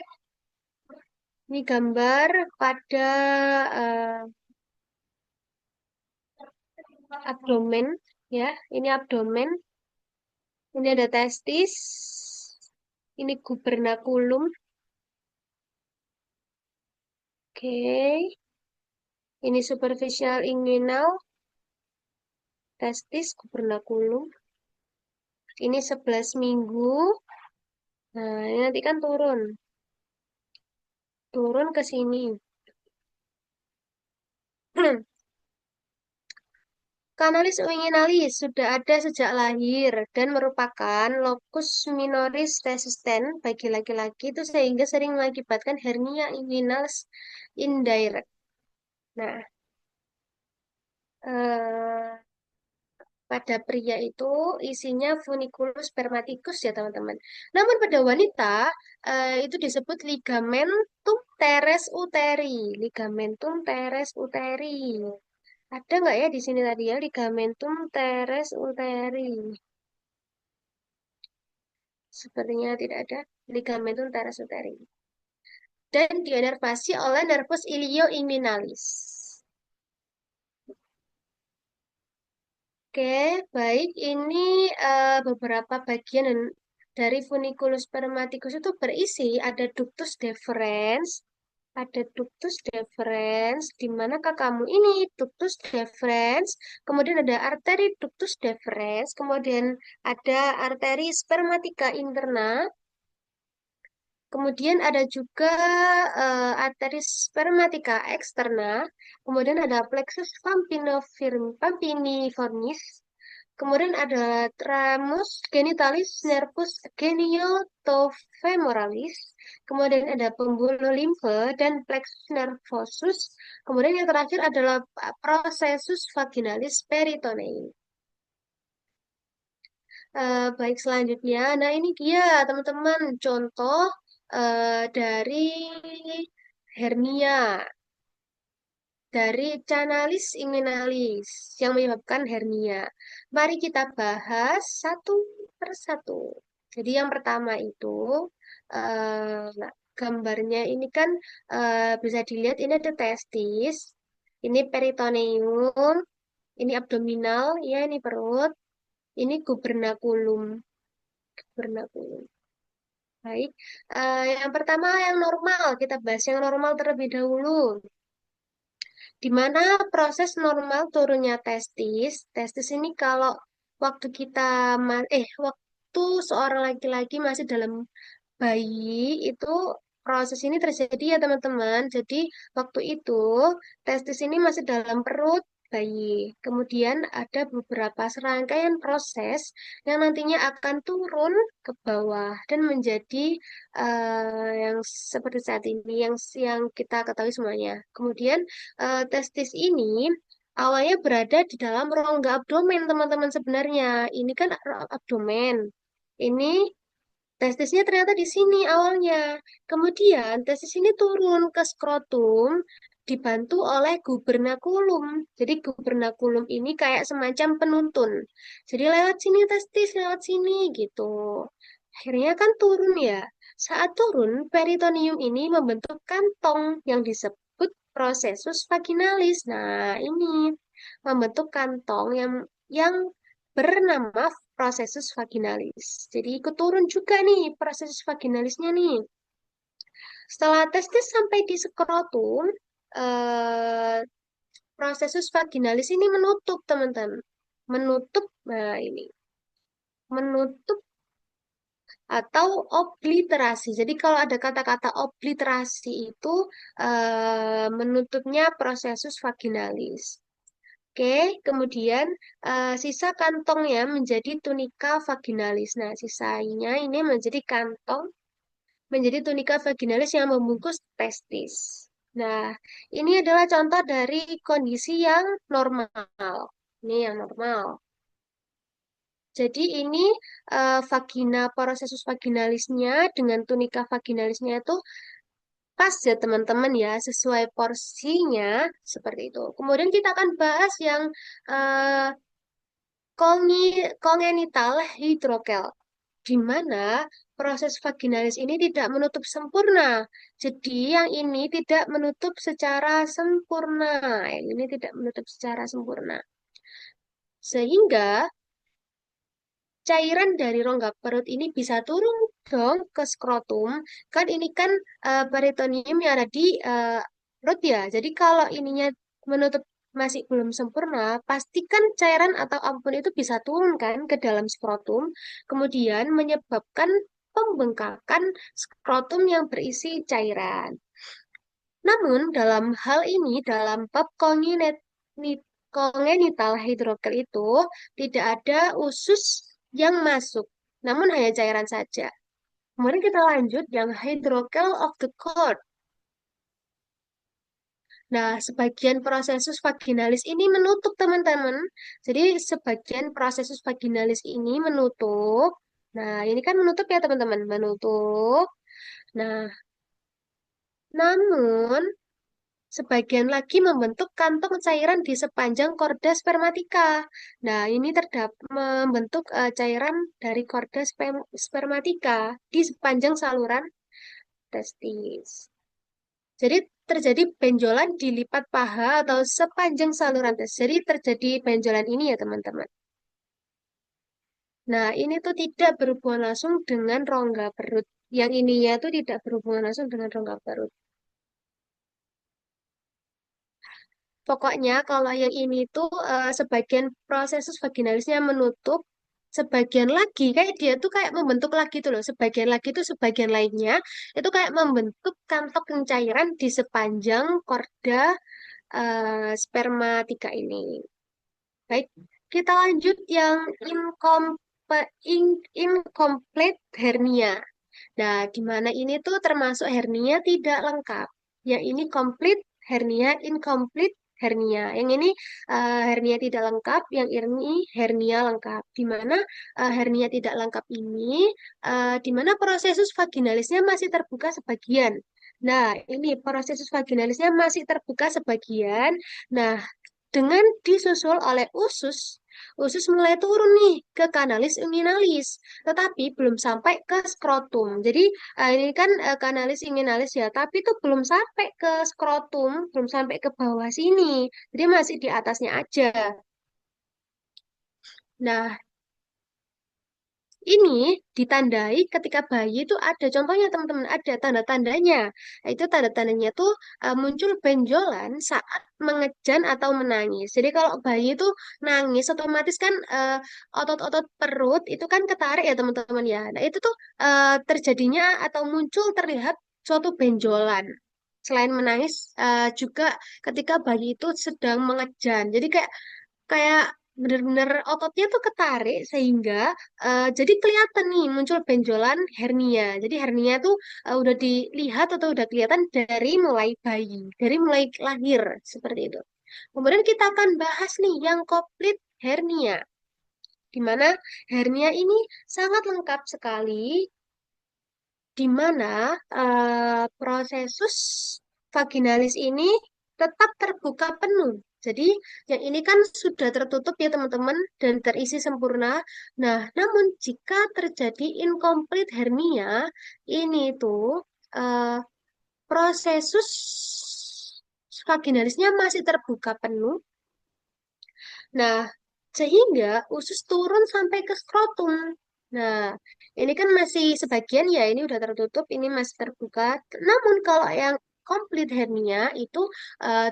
ini gambar pada eh, abdomen ya, ini abdomen, ini ada testis, ini gubernaculum. Oke. Ini superficial inguinal, testis, gubernaculum. Ini 11 minggu. Nah, ini nanti kan turun. Turun ke sini. Kanalis inguinalis sudah ada sejak lahir dan merupakan locus minoris resisten bagi laki-laki itu sehingga sering mengakibatkan hernia inguinalis indirect. Nah, eh, pada pria itu isinya funiculus spermaticus ya teman-teman. Namun pada wanita itu disebut ligamentum teres uteri. Ligamentum teres uteri. Ada nggak ya di sini tadi ya ligamentum teres uteri? Sepertinya tidak ada ligamentum teres uteri. Dan diinervasi oleh nervus ilioinguinalis. Oke, baik. Ini beberapa bagian dari funiculus spermaticus itu berisi ada ductus deferens, di manakah kamu ini ductus deferens, kemudian ada arteri ductus deferens, kemudian ada arteri spermatica interna, kemudian ada juga arteri spermatica externa, kemudian ada plexus pampiniformis, kemudian ada ramus genitalis nervus geniotofemoralis, kemudian ada pembuluh limfe dan plexus nervosus, kemudian yang terakhir adalah processus vaginalis peritonei. Baik selanjutnya, nah ini dia teman-teman contoh dari hernia dari canalis inguinalis yang menyebabkan hernia. Mari kita bahas satu persatu. Jadi yang pertama itu gambarnya ini kan bisa dilihat ini ada testis, ini peritoneum, ini abdominal, ya ini perut, ini gubernaculum. Gubernaculum. Baik, yang pertama yang normal, kita bahas yang normal terlebih dahulu. Di mana proses normal turunnya testis. Testis ini kalau waktu waktu seorang laki-laki masih dalam bayi itu proses ini terjadi ya teman-teman. Jadi waktu itu testis ini masih dalam perut bayi. Kemudian ada beberapa serangkaian proses yang nantinya akan turun ke bawah dan menjadi yang seperti saat ini yang kita ketahui semuanya. Kemudian testis ini awalnya berada di dalam rongga abdomen teman-teman sebenarnya. Ini kan abdomen. Ini testisnya ternyata di sini awalnya. Kemudian testis ini turun ke skrotum dibantu oleh gubernakulum. Jadi gubernakulum ini kayak semacam penuntun. Jadi lewat sini testis, lewat sini gitu. Akhirnya kan turun ya. Saat turun, peritoneum ini membentuk kantong yang disebut prosesus vaginalis. Nah, ini membentuk kantong yang bernama prosesus vaginalis. Jadi ikut turun juga nih prosesus vaginalisnya nih. Setelah testis sampai di skrotum, eh, prosesus vaginalis ini menutup teman-teman. Menutup, nah ini, menutup atau obliterasi. Jadi kalau ada kata-kata obliterasi itu menutupnya prosesus vaginalis. Oke, kemudian sisa kantongnya menjadi tunika vaginalis. Nah, sisanya ini menjadi kantong, menjadi tunika vaginalis yang membungkus testis. Nah, ini adalah contoh dari kondisi yang normal. Ini yang normal. Jadi ini vagina prosesus vaginalisnya dengan tunika vaginalisnya itu pas ya teman-teman ya, sesuai porsinya seperti itu. Kemudian kita akan bahas yang eh, kongenital hidrokel, di mana proses vaginalis ini tidak menutup sempurna. Jadi yang ini tidak menutup secara sempurna. Yang ini tidak menutup secara sempurna. Sehingga cairan dari rongga perut ini bisa turun dong ke skrotum. Kan ini kan peritoneum yang ada di perut ya. Jadi kalau ininya menutup masih belum sempurna, pastikan cairan atau ampun itu bisa turun kan ke dalam skrotum, kemudian menyebabkan pembengkakan skrotum yang berisi cairan. Namun dalam hal ini, dalam bab congenital hydrocele itu tidak ada usus yang masuk, namun hanya cairan saja. Kemudian kita lanjut yang hydrocele of the cord. Nah, sebagian prosesus vaginalis ini menutup teman-teman. Jadi sebagian prosesus vaginalis ini menutup. Nah, ini kan menutup ya teman-teman, menutup. Nah, namun sebagian lagi membentuk kantong cairan di sepanjang korda spermatika. Nah, ini membentuk cairan dari korda spermatika di sepanjang saluran testis. Jadi terjadi benjolan di lipat paha atau sepanjang saluran testis. Jadi terjadi benjolan ini ya teman-teman. Nah, ini tuh tidak berhubungan langsung dengan rongga perut. Yang ininya tuh tidak berhubungan langsung dengan rongga perut. Pokoknya kalau yang ini tuh sebagian prosesus vaginalisnya menutup, sebagian lagi kayak dia tuh kayak membentuk lagi tuh loh. Sebagian lagi tuh sebagian lainnya itu kayak membentuk kantong cairan di sepanjang korda spermatika ini. Baik, kita lanjut yang incomplete hernia. Nah, di mana ini tuh termasuk hernia tidak lengkap. Yang ini complete hernia, incomplete hernia. Yang ini hernia tidak lengkap, yang ini hernia lengkap. Di mana hernia tidak lengkap ini, di mana prosesus vaginalisnya masih terbuka sebagian. Nah, ini prosesus vaginalisnya masih terbuka sebagian. Nah, dengan disusul oleh usus, usus mulai turun nih ke kanalis inguinalis, tetapi belum sampai ke skrotum. Jadi ini kan kanalis inguinalis ya, tapi itu belum sampai ke skrotum, belum sampai ke bawah sini. Jadi masih di atasnya aja. Nah, ini ditandai ketika bayi itu ada contohnya teman-teman, ada tanda-tandanya. Nah, itu tanda-tandanya tuh muncul benjolan saat mengejan atau menangis. Jadi kalau bayi itu nangis otomatis kan otot-otot perut itu kan ketarik ya teman-teman ya. Nah, itu tuh terjadinya atau muncul terlihat suatu benjolan. Selain menangis juga ketika bayi itu sedang mengejan. Jadi kayak kayak bener-bener ototnya tuh ketarik sehingga jadi kelihatan nih muncul benjolan hernia. Jadi hernia tuh udah dilihat atau udah kelihatan dari mulai bayi, dari mulai lahir seperti itu. Kemudian kita akan bahas nih yang komplit hernia, di mana hernia ini sangat lengkap sekali, di mana prosesus vaginalis ini tetap terbuka penuh. Jadi yang ini kan sudah tertutup ya teman-teman dan terisi sempurna. Nah, namun jika terjadi incomplete hernia, ini tuh eh, prosesus vaginalisnya masih terbuka penuh. Nah, sehingga usus turun sampai ke skrotum. Nah, ini kan masih sebagian ya, ini udah tertutup, ini masih terbuka. Namun kalau yang komplit hernia itu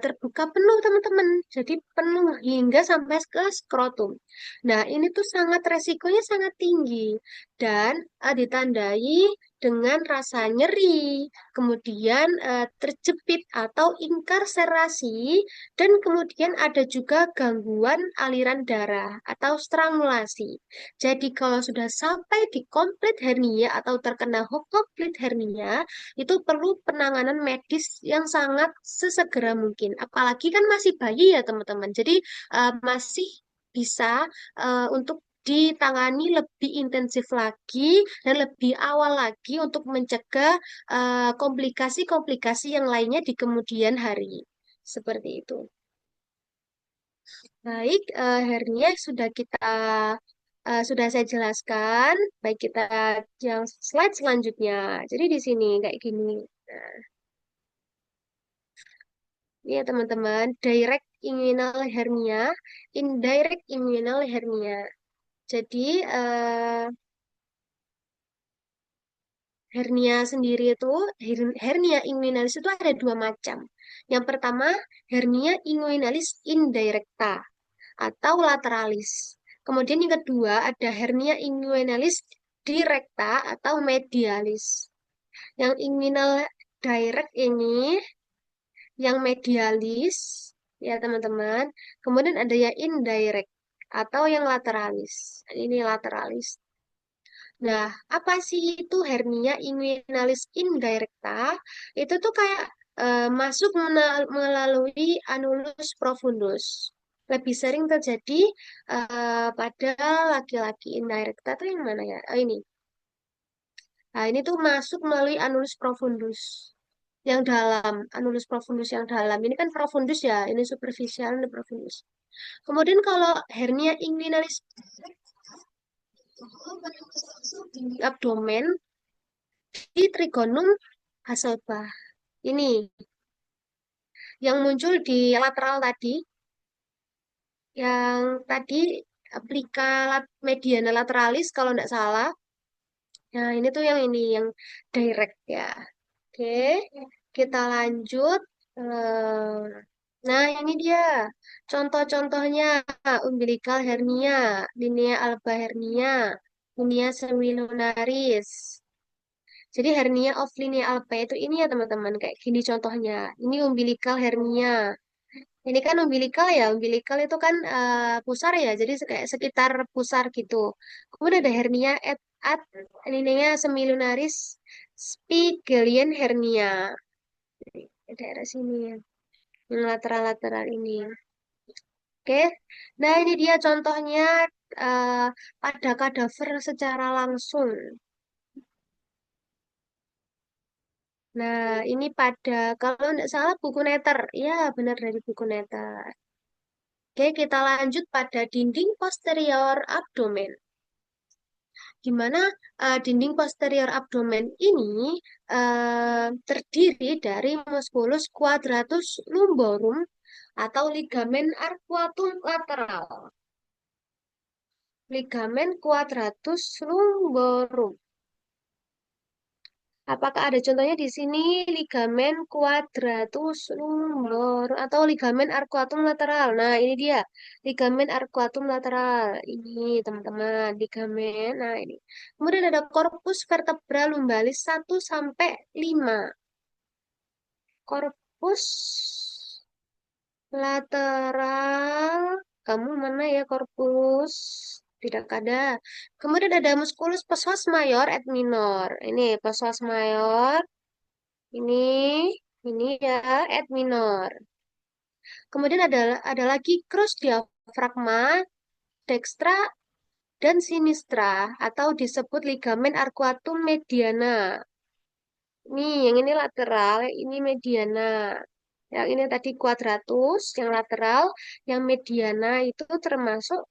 terbuka penuh teman-teman. Jadi penuh hingga sampai ke skrotum. Nah, ini tuh sangat resikonya sangat tinggi dan ditandai dengan rasa nyeri, kemudian terjepit atau inkarserasi, dan kemudian ada juga gangguan aliran darah atau strangulasi. Jadi kalau sudah sampai di komplit hernia atau terkena komplit hernia, itu perlu penanganan medis yang sangat sesegera mungkin. Apalagi kan masih bayi ya teman-teman. Jadi masih bisa untuk ditangani lebih intensif lagi dan lebih awal lagi untuk mencegah komplikasi-komplikasi yang lainnya di kemudian hari. Seperti itu. Baik, hernia sudah saya jelaskan. Baik, kita yang slide selanjutnya. Jadi di sini kayak gini. Nah, ini ya teman-teman, direct inguinal hernia, indirect inguinal hernia. Jadi hernia sendiri itu hernia inguinalis itu ada dua macam. Yang pertama, hernia inguinalis indirecta atau lateralis. Kemudian yang kedua ada hernia inguinalis directa atau medialis. Yang inguinal direct ini, yang medialis, ya teman-teman. Kemudian ada yang indirect atau yang lateralis. Ini lateralis. Nah, apa sih itu hernia inguinalis indirecta? Itu tuh kayak masuk melalui anulus profundus. Lebih sering terjadi pada laki-laki. Indirecta itu yang mana ya? Oh, ini. Nah, ini tuh masuk melalui anulus profundus. Yang dalam, anulus profundus yang dalam. Ini kan profundus ya, ini superficial, ini profundus. Kemudian kalau hernia inguinalis abdomen di trigonum Hasselbalch. Ini yang muncul di lateral tadi, yang tadi plika mediana lateralis kalau tidak salah. Nah, ini tuh yang ini, yang direct ya. Oke, kita lanjut. Eh, Nah, ini dia contoh-contohnya umbilical hernia, linea alba hernia, linea semilunaris. Jadi hernia of linea alba itu ini ya teman-teman, kayak gini contohnya. Ini umbilical hernia. Ini kan umbilical ya, umbilical itu kan pusar ya, jadi kayak sekitar pusar gitu. Kemudian ada hernia at linea semilunaris Spigelian hernia. Di daerah sini ya, yang lateral-lateral ini. Oke, nah ini dia contohnya eh, pada kadaver secara langsung. Nah, ini pada, kalau tidak salah buku Netter. Ya, benar dari buku Netter. Oke, kita lanjut pada dinding posterior abdomen. Di mana dinding posterior abdomen ini terdiri dari musculus quadratus lumborum atau ligamen arcuatum lateral. ligamen quadratus lumborum. Apakah ada contohnya di sini ligamen quadratus lumborum atau ligamen arcuatum lateral? Nah, ini dia ligamen arcuatum lateral. Ini teman-teman ligamen. Nah, ini. Kemudian ada corpus vertebra lumbalis 1 sampai 5. Corpus lateral. Kamu mana ya corpus? Tidak ada. Kemudian ada musculus psoas mayor et minor. Ini psoas mayor. Ini, ini ya, et minor. Kemudian ada lagi crus diafragma, dextra dan sinistra atau disebut ligamen arcuatum mediana. Nih, yang ini lateral, yang ini mediana. Yang ini tadi quadratus, yang lateral, yang mediana itu termasuk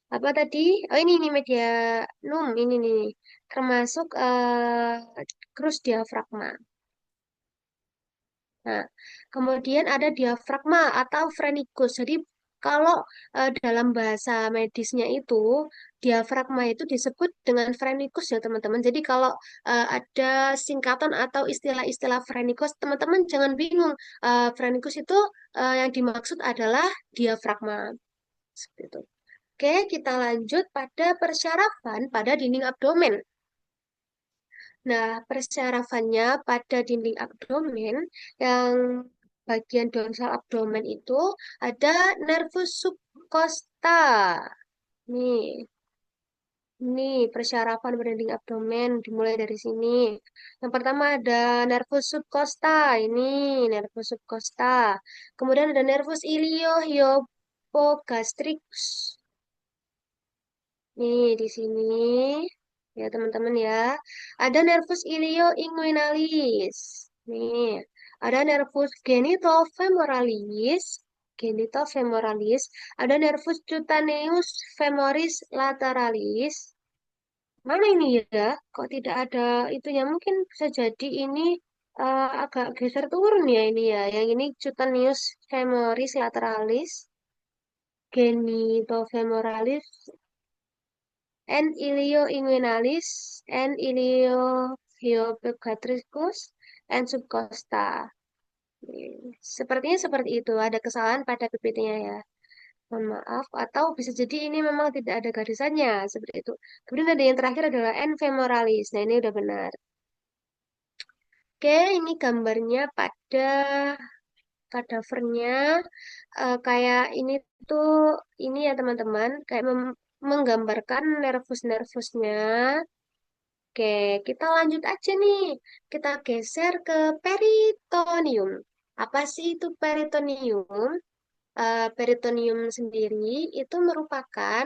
apa tadi? Oh ini medianum ini nih, termasuk crus diafragma. Nah, kemudian ada diafragma atau phrenikus. Jadi kalau dalam bahasa medisnya itu diafragma itu disebut dengan phrenikus ya teman-teman. Jadi kalau ada singkatan atau istilah-istilah phrenikus, teman-teman jangan bingung. Phrenikus itu yang dimaksud adalah diafragma. Seperti itu. Oke, kita lanjut pada persyarafan pada dinding abdomen. Nah, persyarafannya pada dinding abdomen yang bagian dorsal abdomen itu ada nervus subcosta. Nih, ini persyarafan pada dinding abdomen dimulai dari sini. Yang pertama ada nervus subcosta. Ini nervus subcosta. Kemudian ada nervus iliohyopogastricus. Nih, di sini ya teman-teman ya. Ada nervus ilioinguinalis. Nih, ada nervus genitofemoralis, genitofemoralis, ada nervus cutaneus femoris lateralis. Mana ini ya? Kok tidak ada itunya? Mungkin bisa jadi ini agak geser turun ya ini ya. Yang ini cutaneus femoris lateralis, genitofemoralis N. ilioinguinalis, N. iliohyopegatricus, N. subcosta. Sepertinya seperti itu. Ada kesalahan pada PPT-nya ya. Mohon maaf. Atau bisa jadi ini memang tidak ada garisannya. Seperti itu. Kemudian ada yang terakhir adalah N. femoralis. Nah, ini udah benar. Oke, ini gambarnya pada kadavernya. Kayak ini tuh, ini ya teman-teman. Kayak menggambarkan nervus-nervusnya. Oke, kita lanjut aja nih. Kita geser ke peritoneum. Apa sih itu peritoneum? Peritoneum sendiri itu merupakan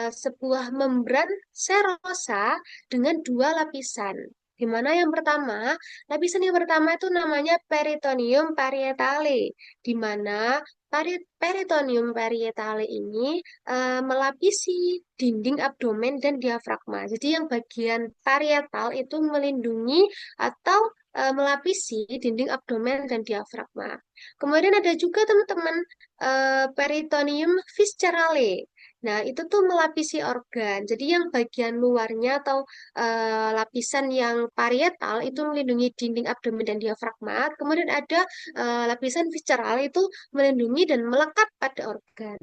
sebuah membran serosa dengan dua lapisan. Di mana yang pertama, lapisan yang pertama itu namanya peritoneum parietale, di mana peritoneum parietale ini melapisi dinding abdomen dan diafragma. Jadi yang bagian parietal itu melindungi atau melapisi dinding abdomen dan diafragma. Kemudian ada juga teman-teman peritoneum viscerale. Nah, itu tuh melapisi organ. Jadi yang bagian luarnya atau lapisan yang parietal itu melindungi dinding abdomen dan diafragma. Kemudian ada lapisan visceral itu melindungi dan melekat pada organ.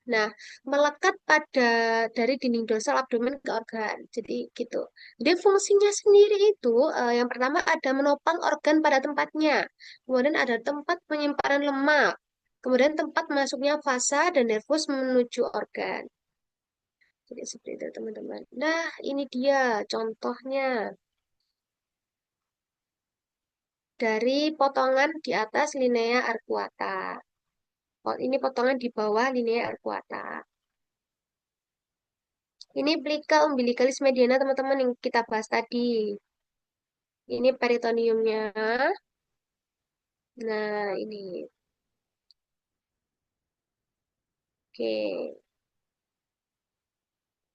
Nah, melekat pada dari dinding dorsal abdomen ke organ. Jadi gitu. Jadi fungsinya sendiri itu yang pertama ada menopang organ pada tempatnya. Kemudian ada tempat penyimpanan lemak. Kemudian tempat masuknya fasa dan nervus menuju organ. Jadi seperti itu teman-teman. Nah, ini dia contohnya dari potongan di atas linea arcuata. Ini potongan di bawah linea arcuata. Ini plica umbilicalis mediana teman-teman yang kita bahas tadi. Ini peritoneumnya. Nah, ini. Oke.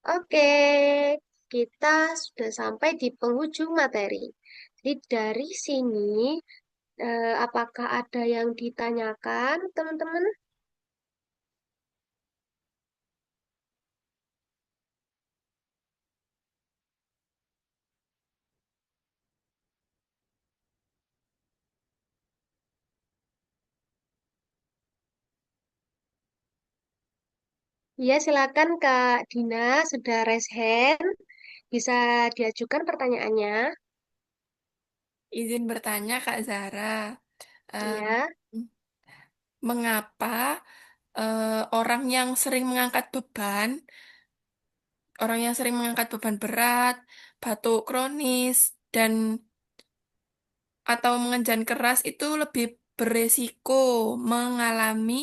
Oke. Kita sudah sampai di penghujung materi. Jadi dari sini, apakah ada yang ditanyakan, teman-teman? Ya, silakan Kak Dina, sudah raise hand. Bisa diajukan pertanyaannya. Izin bertanya, Kak Zara, em, Ya. mengapa orang yang sering mengangkat beban, orang yang sering mengangkat beban berat, batuk kronis, dan atau mengejan keras itu lebih beresiko mengalami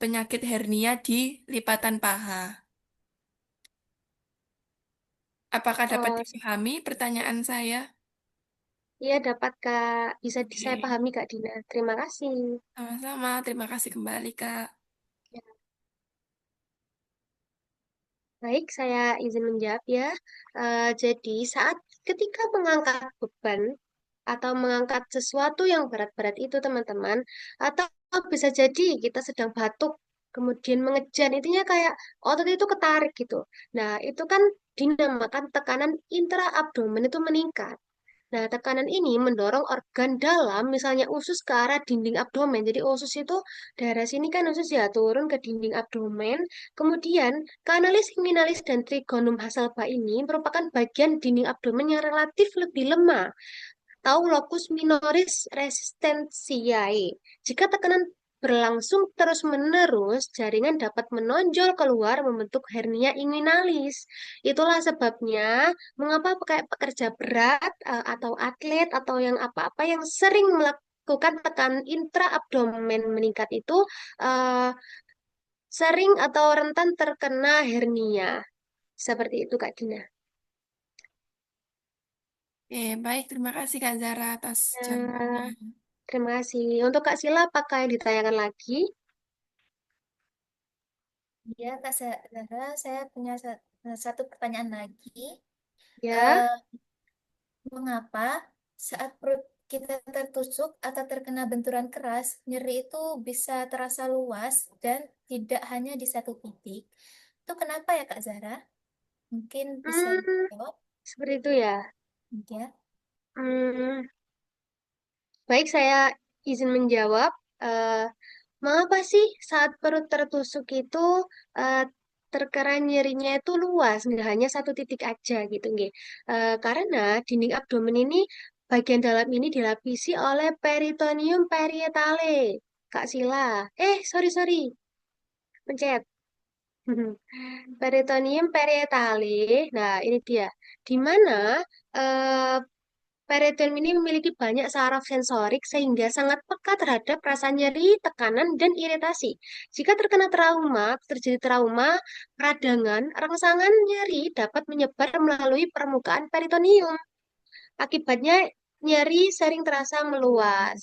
penyakit hernia di lipatan paha? Apakah dapat Oh, dipahami pertanyaan saya? iya dapat Kak. Bisa saya Oke, pahami Kak Dina. Terima kasih. sama-sama. Terima kasih kembali, Kak. Ya, baik, saya izin menjawab ya. Jadi saat ketika mengangkat beban atau mengangkat sesuatu yang berat-berat itu teman-teman, atau bisa jadi kita sedang batuk, kemudian mengejan, intinya kayak otot itu ketarik gitu. Nah, itu kan dinamakan tekanan intraabdomen itu meningkat. Nah, tekanan ini mendorong organ dalam, misalnya usus ke arah dinding abdomen. Jadi usus itu daerah sini kan usus ya turun ke dinding abdomen. Kemudian kanalis inguinalis dan trigonum hasalba ini merupakan bagian dinding abdomen yang relatif lebih lemah atau locus minoris resistentiae. Jika tekanan berlangsung terus-menerus, jaringan dapat menonjol keluar membentuk hernia inguinalis. Itulah sebabnya mengapa kayak pekerja berat atau atlet atau yang apa-apa yang sering melakukan tekanan intraabdomen meningkat itu eh, sering atau rentan terkena hernia. Seperti itu Kak Dina. Oke, baik. Terima kasih, Kak Zara, atas Ya, jawabannya. terima kasih. Untuk Kak Sila, apakah yang ditayangkan lagi? Ya, Kak Zahra, saya punya satu pertanyaan lagi. Ya. Eh, Mengapa saat perut kita tertusuk atau terkena benturan keras, nyeri itu bisa terasa luas dan tidak hanya di satu titik? Itu kenapa ya, Kak Zahra? Mungkin bisa Hmm, dijawab, seperti itu ya. ya. Hmm, baik, saya izin menjawab. Eh, Mengapa sih saat perut tertusuk itu eh, terkena nyerinya itu luas, nggak hanya satu titik aja gitu, nggih. Karena dinding abdomen ini, bagian dalam ini dilapisi oleh peritoneum parietale. Kak Sila. Sorry, sorry. Pencet. Peritoneum parietale. Nah, ini dia. Di mana eh, peritoneum ini memiliki banyak saraf sensorik sehingga sangat peka terhadap rasa nyeri, tekanan, dan iritasi. Jika terkena trauma, terjadi trauma, peradangan, rangsangan nyeri dapat menyebar melalui permukaan peritoneum. Akibatnya nyeri sering terasa meluas.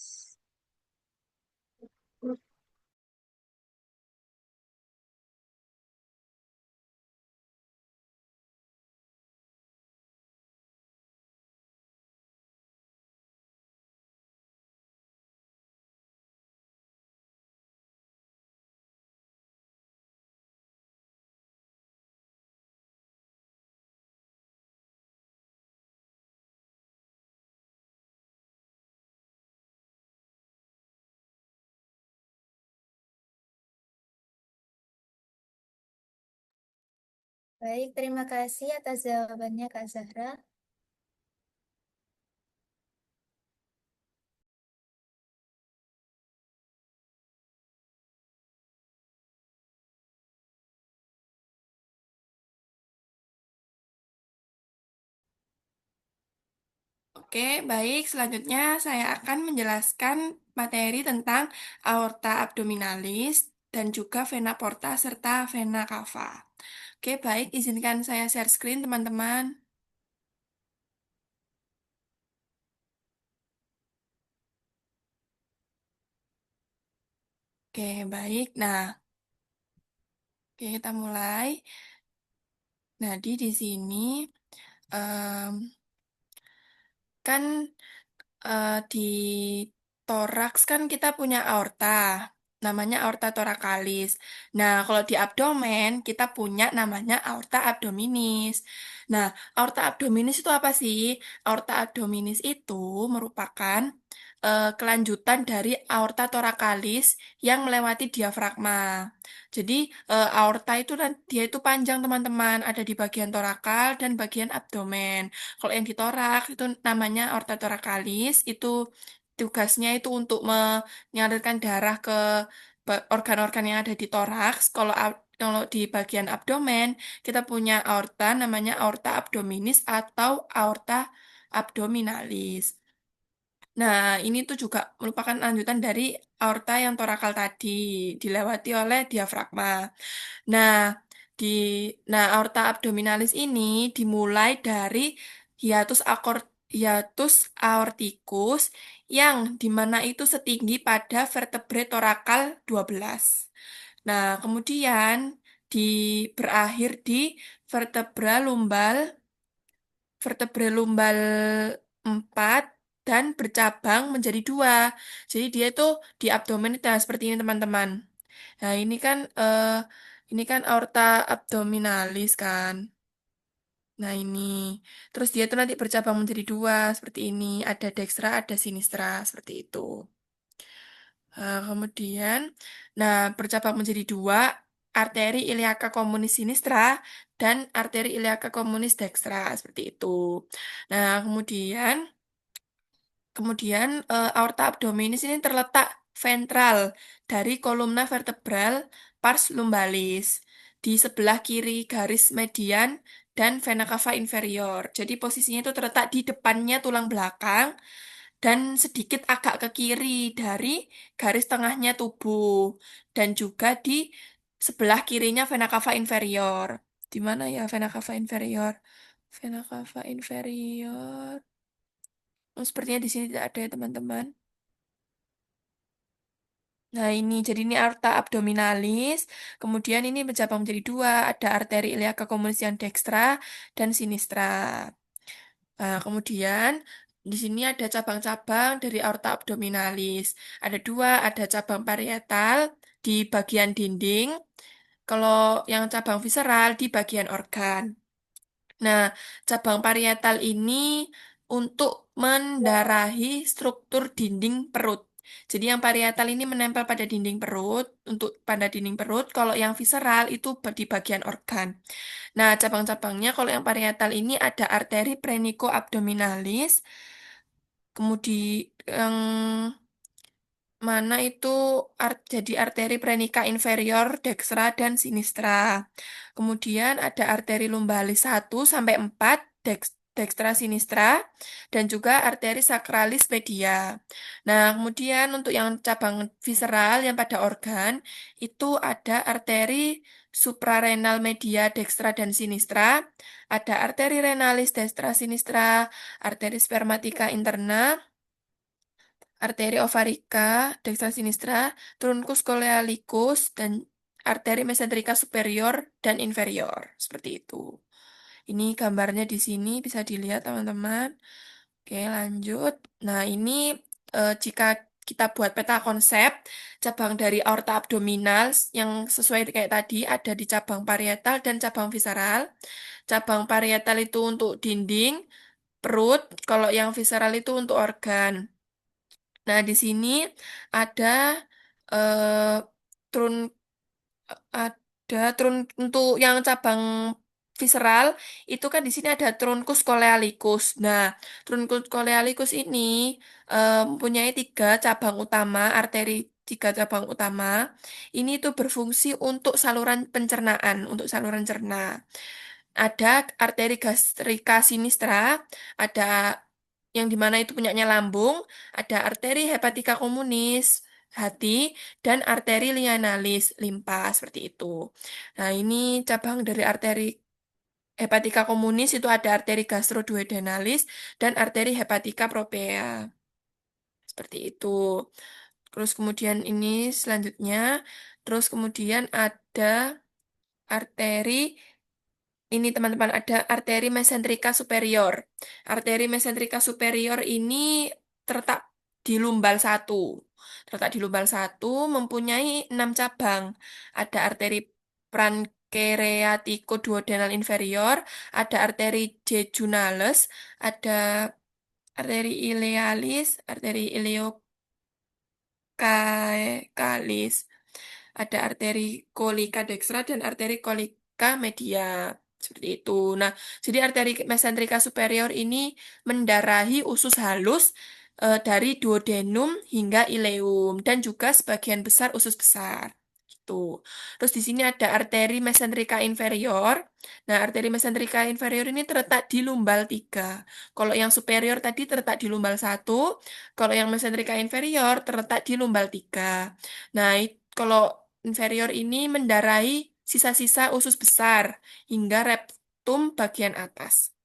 Baik, terima kasih atas jawabannya, Kak Zahra. Oke, baik. Selanjutnya saya akan menjelaskan materi tentang aorta abdominalis dan juga vena porta serta vena cava. Oke, baik. Izinkan saya share screen, teman-teman. Oke, baik. Nah, oke, kita mulai. Nah, di sini em, kan di toraks kan kita punya aorta, namanya aorta torakalis. Nah, kalau di abdomen kita punya namanya aorta abdominis. Nah, aorta abdominis itu apa sih? Aorta abdominis itu merupakan kelanjutan dari aorta thoracalis yang melewati diafragma. Jadi aorta itu dia itu panjang teman-teman, ada di bagian torakal dan bagian abdomen. Kalau yang di torak itu namanya aorta thoracalis, itu tugasnya itu untuk menyalurkan darah ke organ-organ yang ada di toraks. Kalau di bagian abdomen kita punya aorta namanya aorta abdominis atau aorta abdominalis. Nah, ini tuh juga merupakan lanjutan dari aorta yang torakal tadi, dilewati oleh diafragma. Nah, di aorta abdominalis ini dimulai dari hiatus aorticus yang dimana itu setinggi pada vertebrae torakal 12. Nah, kemudian di berakhir di vertebra lumbal vertebrae lumbal 4 dan bercabang menjadi dua. Jadi dia itu di abdomen itu nah, seperti ini teman-teman. Nah, ini kan aorta abdominalis kan. Nah, ini. Terus dia itu nanti bercabang menjadi dua seperti ini. Ada dekstra, ada sinistra seperti itu. Kemudian, nah bercabang menjadi dua, arteri iliaca communis sinistra dan arteri iliaca communis dextra seperti itu. Nah, kemudian aorta abdominis ini terletak ventral dari kolumna vertebral pars lumbalis di sebelah kiri garis median dan vena cava inferior. Jadi posisinya itu terletak di depannya tulang belakang dan sedikit agak ke kiri dari garis tengahnya tubuh dan juga di sebelah kirinya vena cava inferior. Di mana ya vena cava inferior? Vena cava inferior. Oh, sepertinya di sini tidak ada ya teman-teman. Nah ini, jadi ini aorta abdominalis, kemudian ini bercabang menjadi dua, ada arteri iliaca communis yang dextra dan sinistra. Nah, kemudian di sini ada cabang-cabang dari aorta abdominalis. Ada dua, ada cabang parietal di bagian dinding, kalau yang cabang visceral di bagian organ. Nah, cabang parietal ini untuk mendarahi struktur dinding perut. Jadi yang parietal ini menempel pada dinding perut, pada dinding perut. Kalau yang visceral itu di bagian organ. Nah, cabang-cabangnya kalau yang parietal ini ada arteri abdominalis, kemudian yang mana itu jadi arteri prenika inferior, dextra, dan sinistra. Kemudian ada arteri lumbalis 1 sampai 4 dextra sinistra, dan juga arteri sacralis media. Nah, kemudian untuk yang cabang visceral yang pada organ, itu ada arteri suprarenal media dextra dan sinistra, ada arteri renalis dextra sinistra, arteri spermatica interna, arteri ovarica, dextra sinistra, truncus coealicus, dan arteri mesenterica superior dan inferior. Seperti itu. Ini gambarnya di sini bisa dilihat teman-teman. Oke, lanjut. Nah, ini jika kita buat peta konsep, cabang dari aorta abdominal yang sesuai kayak tadi ada di cabang parietal dan cabang visceral. Cabang parietal itu untuk dinding, perut, kalau yang visceral itu untuk organ. Nah, di sini ada eh, trun untuk yang cabang visceral itu kan di sini ada truncus coealicus. Nah, truncus coealicus ini mempunyai tiga cabang utama. Ini tuh berfungsi untuk saluran pencernaan, untuk saluran cerna. Ada arteri gastrika sinistra, ada yang dimana itu punyanya lambung, ada arteri hepatika communis, hati, dan arteri linealis, limpa, seperti itu. Nah, ini cabang dari arteri hepatika communis itu ada arteri gastroduodenalis dan arteri hepatika propia. Seperti itu. Terus kemudian ini selanjutnya, terus kemudian ada arteri ini teman-teman ada arteri mesenterika superior. Arteri mesenterika superior ini terletak di lumbal satu. Terletak di lumbal satu mempunyai 6 cabang. Ada arteri pankreaticoduodenal inferior, ada arteri jejunalis, ada arteri ilealis, arteri ileokalis, ada arteri kolika dekstra dan arteri kolika media. Seperti itu. Nah, jadi arteri mesentrika superior ini mendarahi usus halus dari duodenum hingga ileum dan juga sebagian besar usus besar. Gitu. Terus di sini ada arteri mesentrika inferior. Nah, arteri mesentrika inferior ini terletak di lumbal 3. Kalau yang superior tadi terletak di lumbal 1, kalau yang mesentrika inferior terletak di lumbal 3. Nah, kalau inferior ini mendarahi sisa-sisa usus besar hingga rektum bagian atas.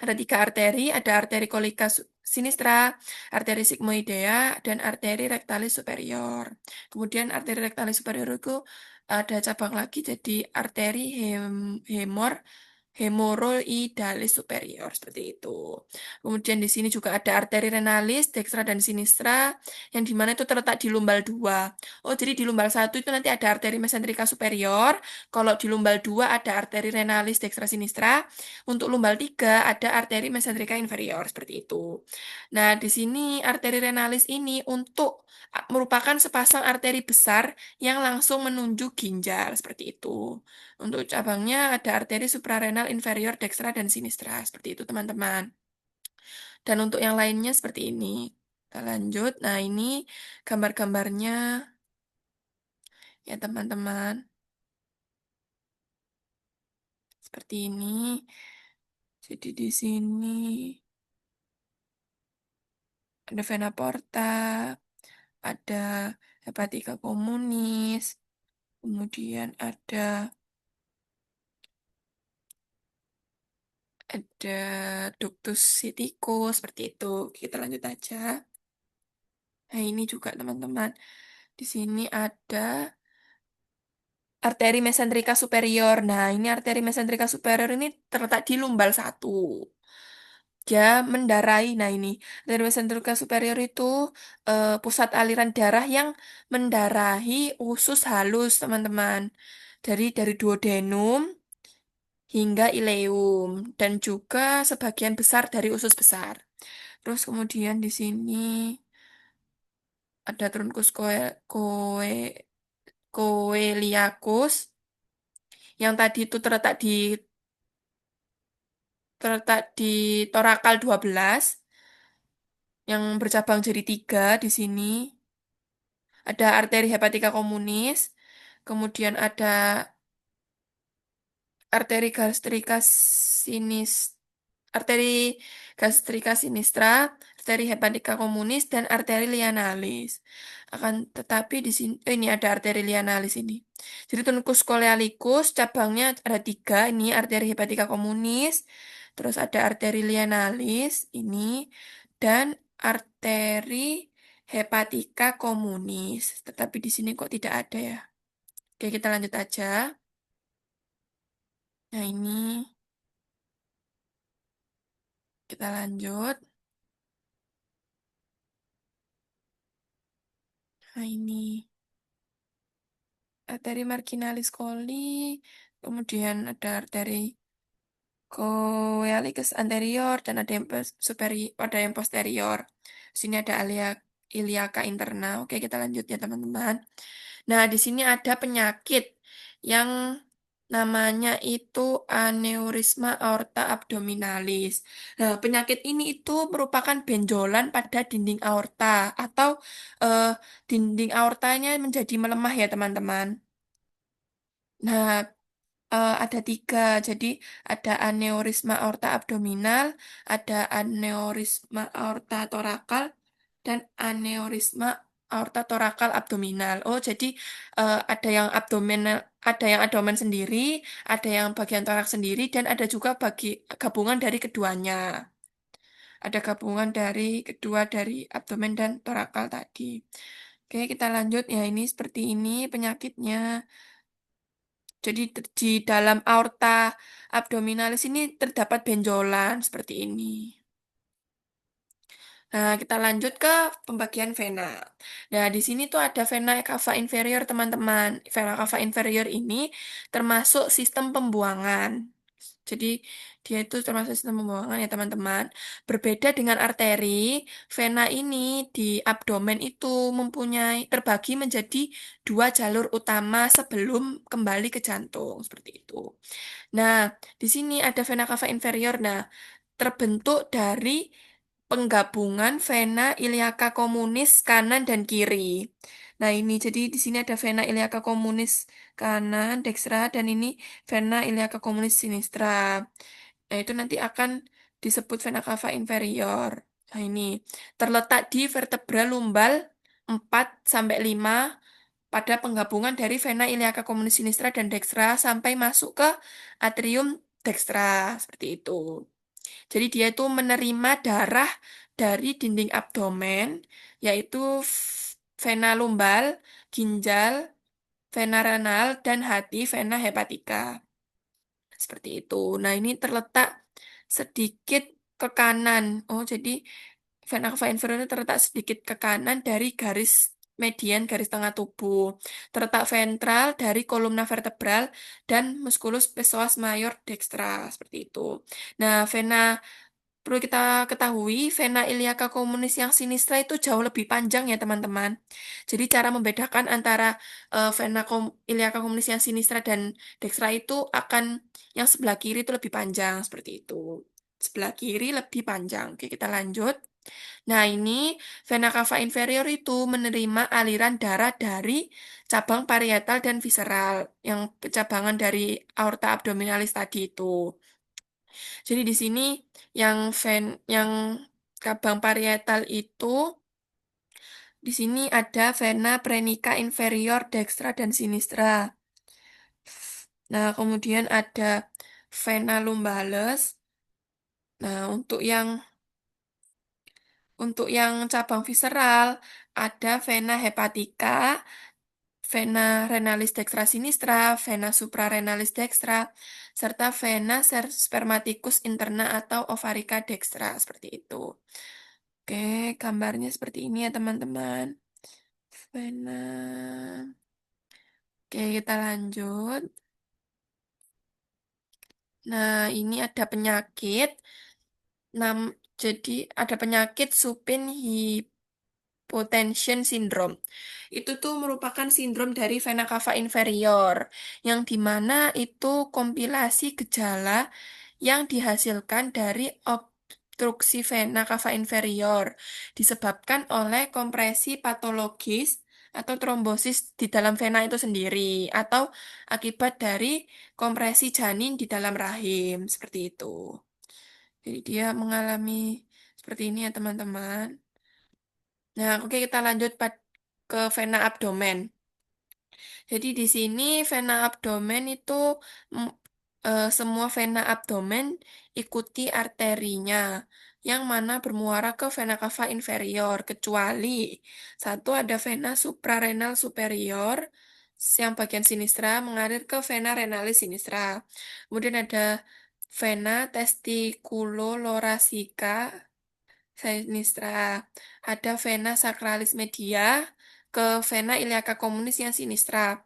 Ada 3 arteri, ada arteri kolika sinistra, arteri sigmoidea, dan arteri rectalis superior. Kemudian arteri rectalis superior itu ada cabang lagi jadi arteri hemoroidalis superior seperti itu. Kemudian di sini juga ada arteri renalis, dekstra dan sinistra yang dimana itu terletak di lumbal 2. Oh, jadi di lumbal 1 itu nanti ada arteri mesentrika superior, kalau di lumbal 2 ada arteri renalis, dekstra, sinistra. Untuk lumbal 3 ada arteri mesentrika inferior seperti itu. Nah, di sini arteri renalis ini merupakan sepasang arteri besar yang langsung menuju ginjal seperti itu. Untuk cabangnya ada arteri suprarenal inferior dekstra dan sinistra. Seperti itu, teman-teman. Dan untuk yang lainnya seperti ini. Kita lanjut. Nah, ini gambar-gambarnya ya, teman-teman. Seperti ini. Jadi di sini ada vena porta, ada hepatika komunis, kemudian ada ductus siticus seperti itu. Kita lanjut aja. Nah, ini juga teman-teman. Di sini ada arteri mesentrika superior. Nah, ini arteri mesentrika superior ini terletak di lumbal 1. Dia mendarahi. Nah, ini arteri mesentrika superior itu pusat aliran darah yang mendarahi usus halus, teman-teman. Dari duodenum hingga ileum dan juga sebagian besar dari usus besar. Terus kemudian di sini ada truncus coeliacus yang tadi itu terletak di torakal 12 yang bercabang jadi 3 di sini. Ada arteri hepatika komunis, kemudian ada arteri gastrika sinis, arteri gastrika sinistra, arteri hepatika komunis, dan arteri lianalis. Akan tetapi di sini ini ada arteri lianalis ini. Jadi truncus coelicus cabangnya ada 3, ini arteri hepatika komunis, terus ada arteri lianalis ini, dan arteri hepatika komunis. Tetapi di sini kok tidak ada ya? Oke, kita lanjut aja. Nah, ini kita lanjut. Nah, ini arteri marginalis coli, kemudian ada arteri coelicus anterior dan ada yang superior, ada yang posterior. Sini ada iliaka interna. Oke, kita lanjut ya, teman-teman. Nah, di sini ada penyakit yang namanya itu aneurisma aorta abdominalis. Nah, penyakit ini itu merupakan benjolan pada dinding aorta atau eh, dinding aortanya menjadi melemah ya, teman-teman. Nah, ada 3, jadi ada aneurisma aorta abdominal, ada aneurisma aorta torakal, dan aneurisma aorta torakal abdominal. Oh, jadi ada yang abdominal, ada yang abdomen sendiri, ada yang bagian torak sendiri, dan ada juga gabungan dari keduanya. Ada gabungan dari kedua dari abdomen dan torakal tadi. Oke, kita lanjut ya. Ini seperti ini penyakitnya. Jadi di dalam aorta abdominalis ini terdapat benjolan seperti ini. Nah, kita lanjut ke pembagian vena. Nah, di sini tuh ada vena cava inferior, teman-teman. Vena cava inferior ini termasuk sistem pembuangan. Jadi dia itu termasuk sistem pembuangan ya teman-teman. Berbeda dengan arteri, vena ini di abdomen itu mempunyai terbagi menjadi dua jalur utama sebelum kembali ke jantung seperti itu. Nah, di sini ada vena cava inferior. Nah, terbentuk dari penggabungan vena iliaca communis kanan dan kiri. Nah, ini jadi di sini ada vena iliaca communis kanan, dekstra, dan ini vena iliaca communis sinistra. Nah, itu nanti akan disebut vena cava inferior. Nah, ini terletak di vertebra lumbal 4 sampai 5 pada penggabungan dari vena iliaca communis sinistra dan dekstra sampai masuk ke atrium dekstra seperti itu. Jadi dia itu menerima darah dari dinding abdomen, yaitu vena lumbal, ginjal, vena renal, dan hati, vena hepatika. Seperti itu. Nah, ini terletak sedikit ke kanan. Oh, jadi vena cava inferior ini terletak sedikit ke kanan dari garis median garis tengah tubuh. Terletak ventral dari kolumna vertebral dan musculus psoas major dextra. Seperti itu. Nah, vena perlu kita ketahui, vena iliaca communis yang sinistra itu jauh lebih panjang ya teman-teman. Jadi cara membedakan antara vena iliaca communis yang sinistra dan dextra itu akan yang sebelah kiri itu lebih panjang seperti itu. Sebelah kiri lebih panjang. Oke, kita lanjut. Nah, ini vena cava inferior itu menerima aliran darah dari cabang parietal dan visceral yang cabangan dari aorta abdominalis tadi itu. Jadi di sini yang cabang parietal itu di sini ada vena prenica inferior dextra dan sinistra. Nah, kemudian ada vena lumbalis. Nah, untuk yang cabang visceral ada vena hepatica, vena renalis dextra sinistra, vena suprarenalis dextra, serta vena spermaticus interna atau ovarica dextra seperti itu. Oke, gambarnya seperti ini ya teman-teman. Vena. Oke, kita lanjut. Nah, ini ada penyakit. Nam, jadi ada penyakit supin hypotension syndrome. Itu tuh merupakan sindrom dari vena cava inferior, yang dimana itu kompilasi gejala yang dihasilkan dari obstruksi vena cava inferior disebabkan oleh kompresi patologis atau trombosis di dalam vena itu sendiri atau akibat dari kompresi janin di dalam rahim seperti itu. Jadi dia mengalami seperti ini ya teman-teman. Nah, oke kita lanjut ke vena abdomen. Jadi di sini vena abdomen itu mm, semua vena abdomen ikuti arterinya yang mana bermuara ke vena cava inferior kecuali satu ada vena suprarenal superior yang bagian sinistra mengalir ke vena renalis sinistra. Kemudian ada vena testiculolorasica sinistra. Ada vena sacralis media ke vena iliaca communis yang sinistra.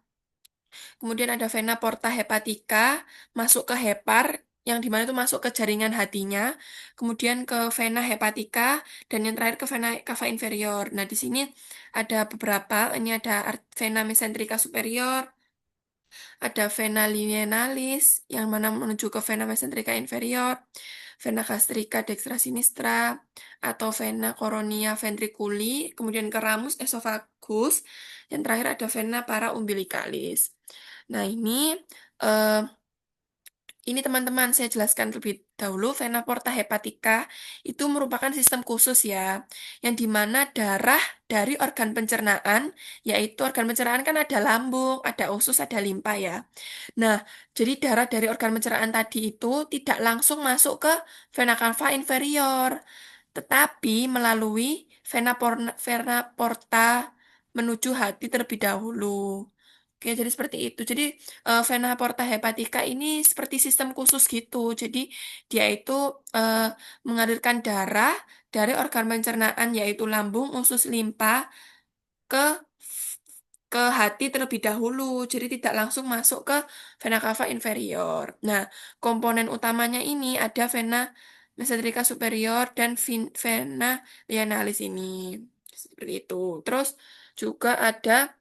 Kemudian ada vena porta hepatica masuk ke hepar yang dimana itu masuk ke jaringan hatinya. Kemudian ke vena hepatica dan yang terakhir ke vena cava inferior. Nah, di sini ada beberapa. Ini ada vena mesenterica superior, ada vena linealis yang mana menuju ke vena mesenterica inferior, vena gastrica dextra sinistra, atau vena coronia ventriculi, kemudian ke ramus esophagus, yang terakhir ada vena para umbilicalis. Nah, eh, ini teman-teman saya jelaskan terlebih dahulu, vena porta hepatica itu merupakan sistem khusus ya, yang dimana darah dari organ pencernaan, yaitu organ pencernaan kan ada lambung, ada usus, ada limpa ya. Nah, jadi darah dari organ pencernaan tadi itu tidak langsung masuk ke vena cava inferior, tetapi melalui vena porta menuju hati terlebih dahulu. Oke, jadi seperti itu. Jadi vena porta hepatica ini seperti sistem khusus gitu. Jadi dia itu eh, mengalirkan darah dari organ pencernaan yaitu lambung, usus, limpa ke ke hati terlebih dahulu, jadi tidak langsung masuk ke vena cava inferior. Nah, komponen utamanya ini ada vena mesenterica superior dan vena lienalis ini. Seperti itu. Terus juga ada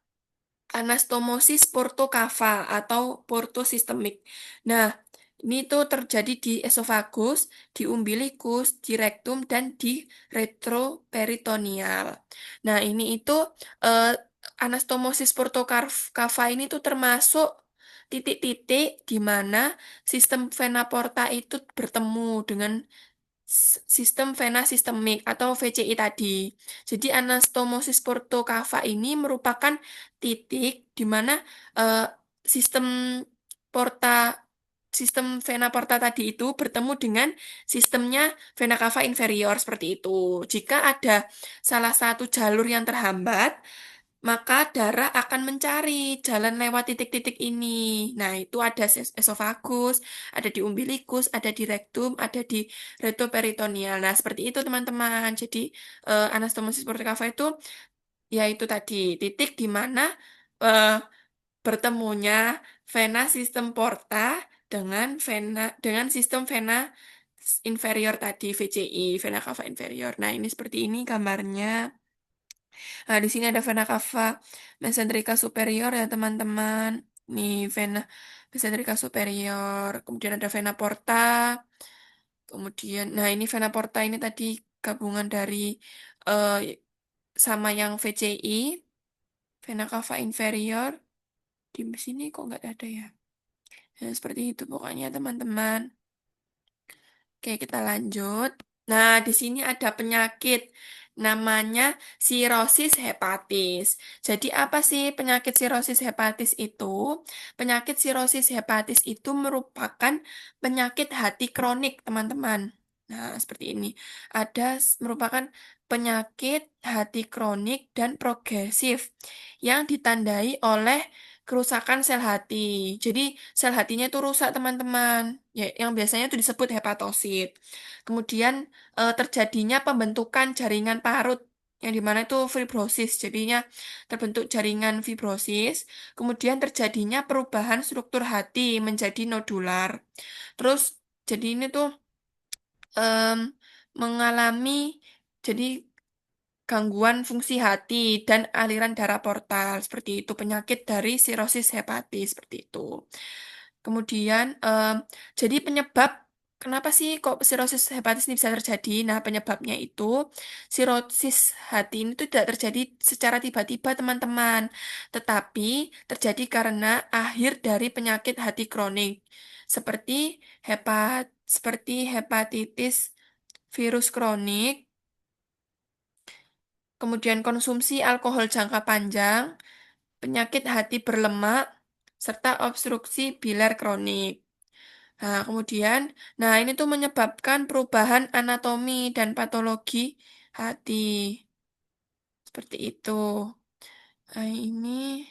anastomosis portokava atau portosistemik. Nah, ini tuh terjadi di esofagus, di umbilikus, di rektum, dan di retroperitoneal. Nah, ini itu eh, anastomosis portokava ini tuh termasuk titik-titik di mana sistem vena porta itu bertemu dengan sistem vena sistemik atau VCI tadi. Jadi anastomosis portokava ini merupakan titik di mana eh, sistem porta sistem vena porta tadi itu bertemu dengan sistemnya vena cava inferior seperti itu. Jika ada salah satu jalur yang terhambat, maka darah akan mencari jalan lewat titik-titik ini. Nah, itu ada esofagus, ada di umbilikus, ada di rektum, ada di retroperitoneal. Nah, seperti itu teman-teman. Jadi, anastomosis portikava itu yaitu tadi titik di mana eh, bertemunya vena sistem porta dengan sistem vena inferior tadi VCI, vena cava inferior. Nah, ini seperti ini gambarnya. Nah, di sini ada vena cava mesenterica superior ya teman-teman. Nih vena mesenterica superior. Kemudian ada vena porta. Kemudian, nah ini vena porta ini tadi gabungan dari eh, sama yang VCI, vena cava inferior. Di sini kok nggak ada ya? Nah, seperti itu pokoknya teman-teman. Oke, kita lanjut. Nah, di sini ada penyakit namanya sirosis hepatis. Jadi, apa sih penyakit sirosis hepatis itu? Penyakit sirosis hepatis itu merupakan penyakit hati kronik, teman-teman. Nah, seperti ini. Merupakan penyakit hati kronik dan progresif yang ditandai oleh kerusakan sel hati. Jadi, sel hatinya itu rusak, teman-teman. Ya, yang biasanya itu disebut hepatosit. Kemudian terjadinya pembentukan jaringan parut yang dimana itu fibrosis. Jadinya terbentuk jaringan fibrosis. Kemudian terjadinya perubahan struktur hati menjadi nodular. Terus jadi ini tuh em, mengalami jadi gangguan fungsi hati dan aliran darah portal seperti itu penyakit dari sirosis hepatis seperti itu. Kemudian jadi penyebab kenapa sih kok sirosis hepatis ini bisa terjadi? Nah, penyebabnya itu sirosis hati ini tuh tidak terjadi secara tiba-tiba, teman-teman, tetapi terjadi karena akhir dari penyakit hati kronik seperti seperti hepatitis virus kronik. Kemudian konsumsi alkohol jangka panjang, penyakit hati berlemak, serta obstruksi bilar kronik. Nah, kemudian, nah ini tuh menyebabkan perubahan anatomi dan patologi hati. Seperti itu. Nah, ini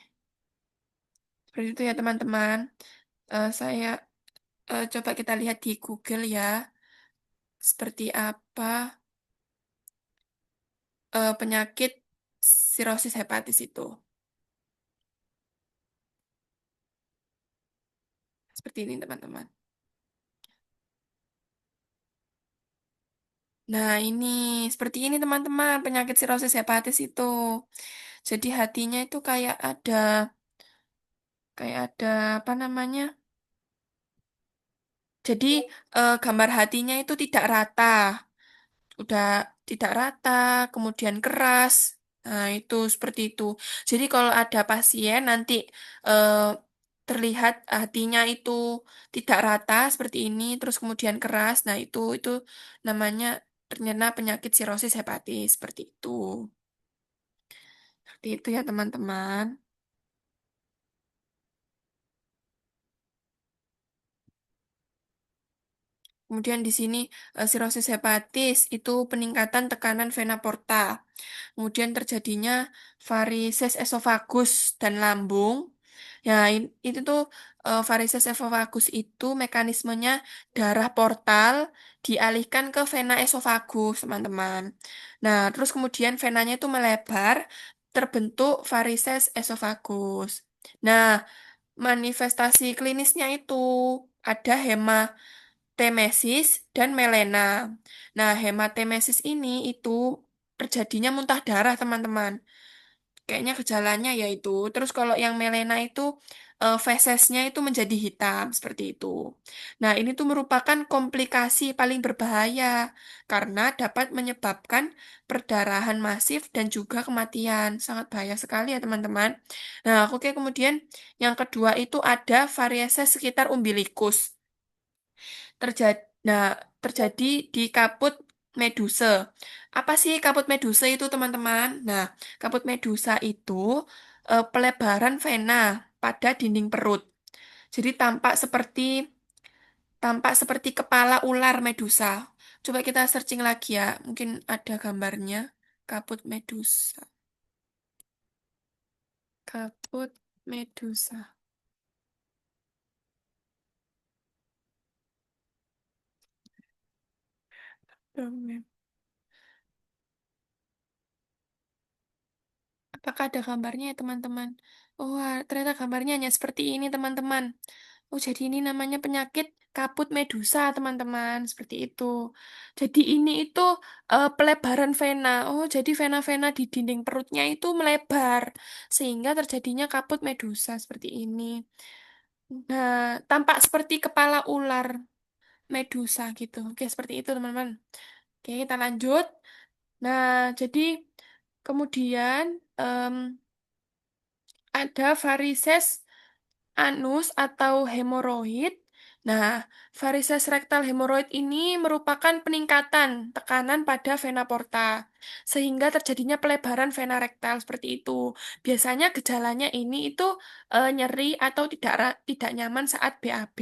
seperti itu ya teman-teman. Saya coba kita lihat di Google ya, seperti apa penyakit sirosis hepatis itu. Seperti ini teman-teman. Nah, ini seperti ini teman-teman, penyakit sirosis hepatis itu. Jadi hatinya itu kayak ada apa namanya? Jadi gambar hatinya itu tidak rata, udah tidak rata, kemudian keras. Nah, itu seperti itu. Jadi kalau ada pasien nanti eh, terlihat hatinya itu tidak rata seperti ini, terus kemudian keras. Nah, itu namanya ternyata penyakit sirosis hepatis seperti itu. Seperti itu ya, teman-teman. Kemudian di sini sirosis hepatis itu peningkatan tekanan vena porta. Kemudian terjadinya varises esofagus dan lambung. Ya, itu tuh varises esofagus itu mekanismenya darah portal dialihkan ke vena esofagus, teman-teman. Nah, terus kemudian venanya itu melebar, terbentuk varises esofagus. Nah, manifestasi klinisnya itu ada hematemesis dan melena. Nah, hematemesis ini itu terjadinya muntah darah, teman-teman. Kayaknya gejalanya yaitu. Terus kalau yang melena itu fesesnya itu menjadi hitam seperti itu. Nah, ini tuh merupakan komplikasi paling berbahaya karena dapat menyebabkan perdarahan masif dan juga kematian. Sangat bahaya sekali ya, teman-teman. Nah, oke, kemudian yang kedua itu ada varieses sekitar umbilikus. Terjadi, nah, terjadi di kaput medusa. Apa sih kaput medusa itu, teman-teman? Nah, kaput medusa itu pelebaran vena pada dinding perut. Jadi tampak seperti kepala ular medusa. Coba kita searching lagi ya. Mungkin ada gambarnya. Kaput medusa. Kaput medusa. Apakah ada gambarnya ya, teman-teman? Oh, ternyata gambarnya hanya seperti ini, teman-teman. Oh, jadi ini namanya penyakit kaput medusa, teman-teman. Seperti itu. Jadi ini itu pelebaran vena. Oh, jadi vena-vena di dinding perutnya itu melebar. Sehingga terjadinya kaput medusa seperti ini. Nah, tampak seperti kepala ular medusa gitu. Oke, seperti itu, teman-teman. Oke, kita lanjut. Nah, jadi kemudian ada varises anus atau hemoroid. Nah, varises rektal hemoroid ini merupakan peningkatan tekanan pada vena porta, sehingga terjadinya pelebaran vena rektal seperti itu. Biasanya gejalanya ini itu nyeri atau tidak nyaman saat BAB.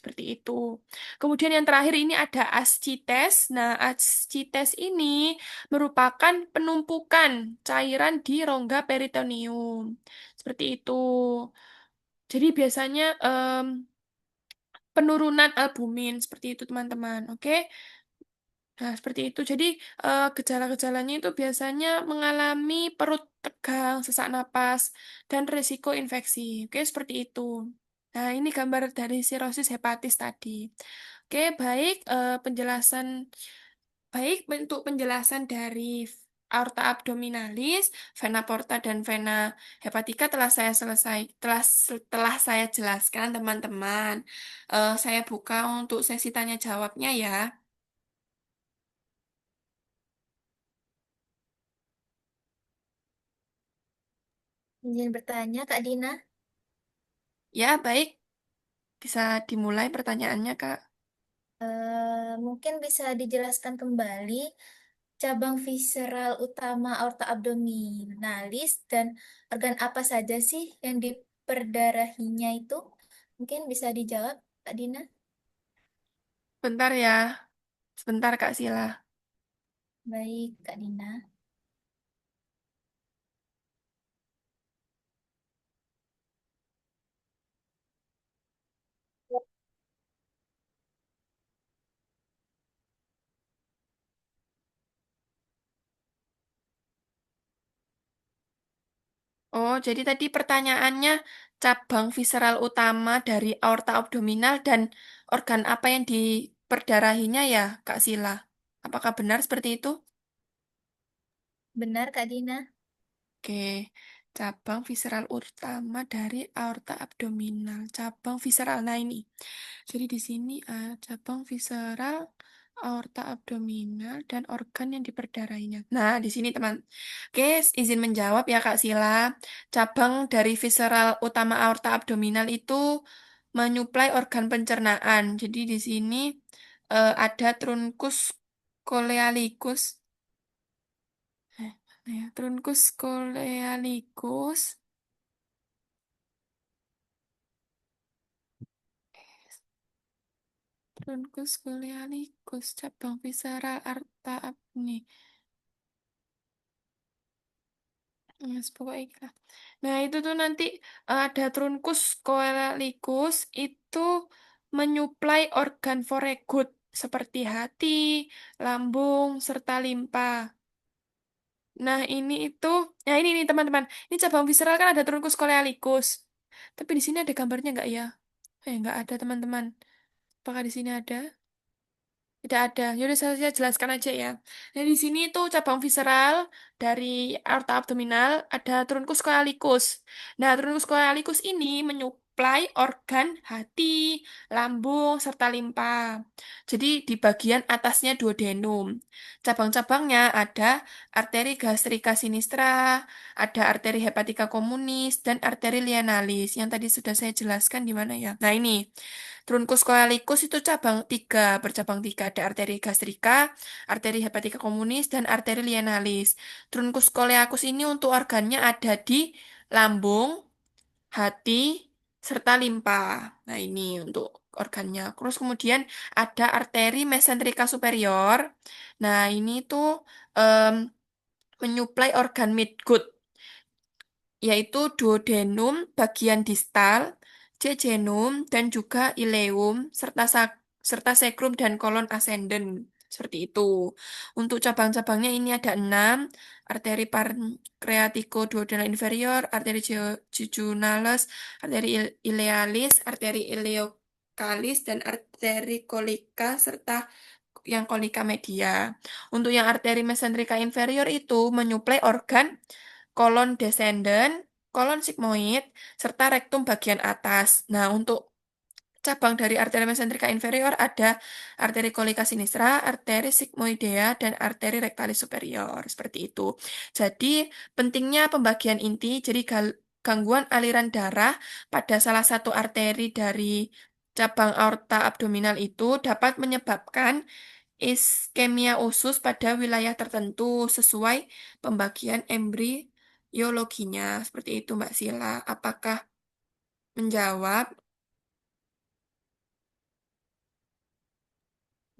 Seperti itu. Kemudian yang terakhir ini ada ascites. Nah, ascites ini merupakan penumpukan cairan di rongga peritoneum. Seperti itu. Jadi biasanya penurunan albumin seperti itu, teman-teman. Oke. Nah, seperti itu. Jadi gejala-gejalanya itu biasanya mengalami perut tegang, sesak napas, dan risiko infeksi. Oke, seperti itu. Nah, ini gambar dari sirosis hepatis tadi. Oke, baik. Bentuk penjelasan dari aorta abdominalis, vena porta, dan vena hepatika telah saya jelaskan, teman-teman. Saya buka untuk sesi tanya jawabnya ya. Izin bertanya, Kak Dina. Ya, baik. Bisa dimulai pertanyaannya, Kak. Mungkin bisa dijelaskan kembali cabang visceral utama aorta abdominalis dan organ apa saja sih yang diperdarahinya itu? Mungkin bisa dijawab, Kak Dina. Bentar ya. Sebentar, Kak Sila. Baik, Kak Dina. Oh, jadi tadi pertanyaannya cabang visceral utama dari aorta abdominal dan organ apa yang diperdarahinya ya, Kak Sila? Apakah benar seperti itu? Benar, Kak Dina. Oke, cabang visceral utama dari aorta abdominal. Cabang visceral. Nah, ini. Jadi di sini cabang visceral, aorta abdominal, dan organ yang diperdarahinya. Nah, di sini teman. Oke, izin menjawab ya Kak Sila. Cabang dari visceral utama aorta abdominal itu menyuplai organ pencernaan. Jadi di sini ada truncus colealicus. Mana ya? Truncus colealicus. Truncus colealicus, cabang visceral aorta abdominal. Pokoknya ikhlas. Nah, itu tuh nanti ada truncus coelicus itu menyuplai organ foregut seperti hati, lambung, serta limpa. Nah, ini itu, nah ini nih teman-teman. Ini cabang visceral kan ada truncus coealicus. Tapi di sini ada gambarnya nggak ya? Nggak ada teman-teman. Apakah di sini ada? Tidak ada. Yaudah saya jelaskan aja ya. Nah, di sini itu cabang visceral dari aorta abdominal ada truncus coealicus. Nah, truncus coealicus ini menyuplai organ hati, lambung, serta limpa. Jadi di bagian atasnya duodenum. Cabang-cabangnya ada arteri gastrika sinistra, ada arteri hepatika communis, dan arteri lienalis. Yang tadi sudah saya jelaskan di mana ya. Nah, ini. Truncus coelicus itu cabang tiga, bercabang tiga. Ada arteri gastrika, arteri hepatika communis, dan arteri lienalis. Truncus coelicus ini untuk organnya ada di lambung, hati, serta limpa. Nah, ini untuk organnya. Terus kemudian ada arteri mesenterika superior. Nah, ini tuh em, menyuplai organ midgut, yaitu duodenum bagian distal, jejunum, dan juga ileum, serta sekrum dan kolon ascendens. Seperti itu. Untuk cabang-cabangnya ini ada 6, arteri pancreatico-duodenal inferior, arteri jejunales, arteri ilealis, arteri ileocalis, dan arteri kolika, serta yang kolika media. Untuk yang arteri mesenterika inferior itu menyuplai organ kolon descendant, kolon sigmoid, serta rektum bagian atas. Nah, untuk cabang dari arteri mesenterika inferior ada arteri kolika sinistra, arteri sigmoidea, dan arteri rectalis superior. Seperti itu. Jadi, pentingnya pembagian inti, jadi gangguan aliran darah pada salah satu arteri dari cabang aorta abdominal itu dapat menyebabkan iskemia usus pada wilayah tertentu sesuai pembagian embriologinya. Seperti itu, Mbak Sila. Apakah menjawab?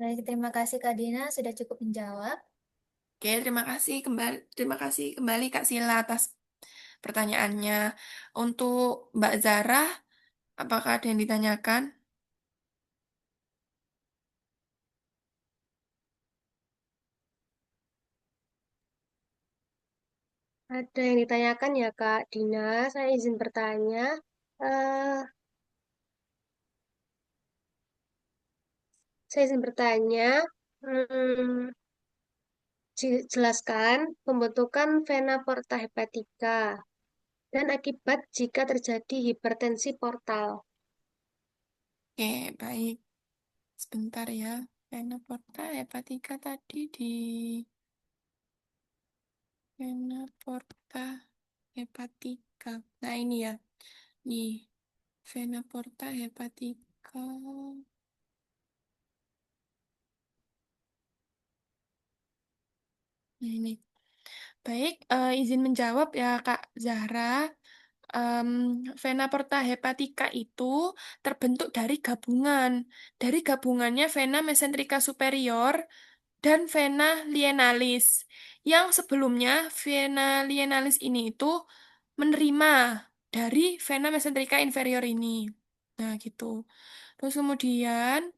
Baik, terima kasih Kak Dina sudah cukup menjawab. Oke, terima kasih kembali Kak Sila atas pertanyaannya. Untuk Mbak Zara, apakah ada yang ditanyakan? Ada yang ditanyakan ya Kak Dina, saya izin bertanya. Eh, saya izin bertanya, hmm, jelaskan pembentukan vena porta hepatica dan akibat jika terjadi hipertensi portal. Oke, baik. Sebentar ya. Vena porta hepatica tadi di vena porta hepatica. Nah, ini ya. Nih, vena porta hepatica. Nah, ini. Baik, izin menjawab ya Kak Zahra. Em, Vena porta hepatica itu terbentuk dari gabungan. Dari gabungannya vena mesenterika superior dan vena lienalis. Yang sebelumnya vena lienalis ini itu menerima dari vena mesenterika inferior ini. Nah, gitu. Terus kemudian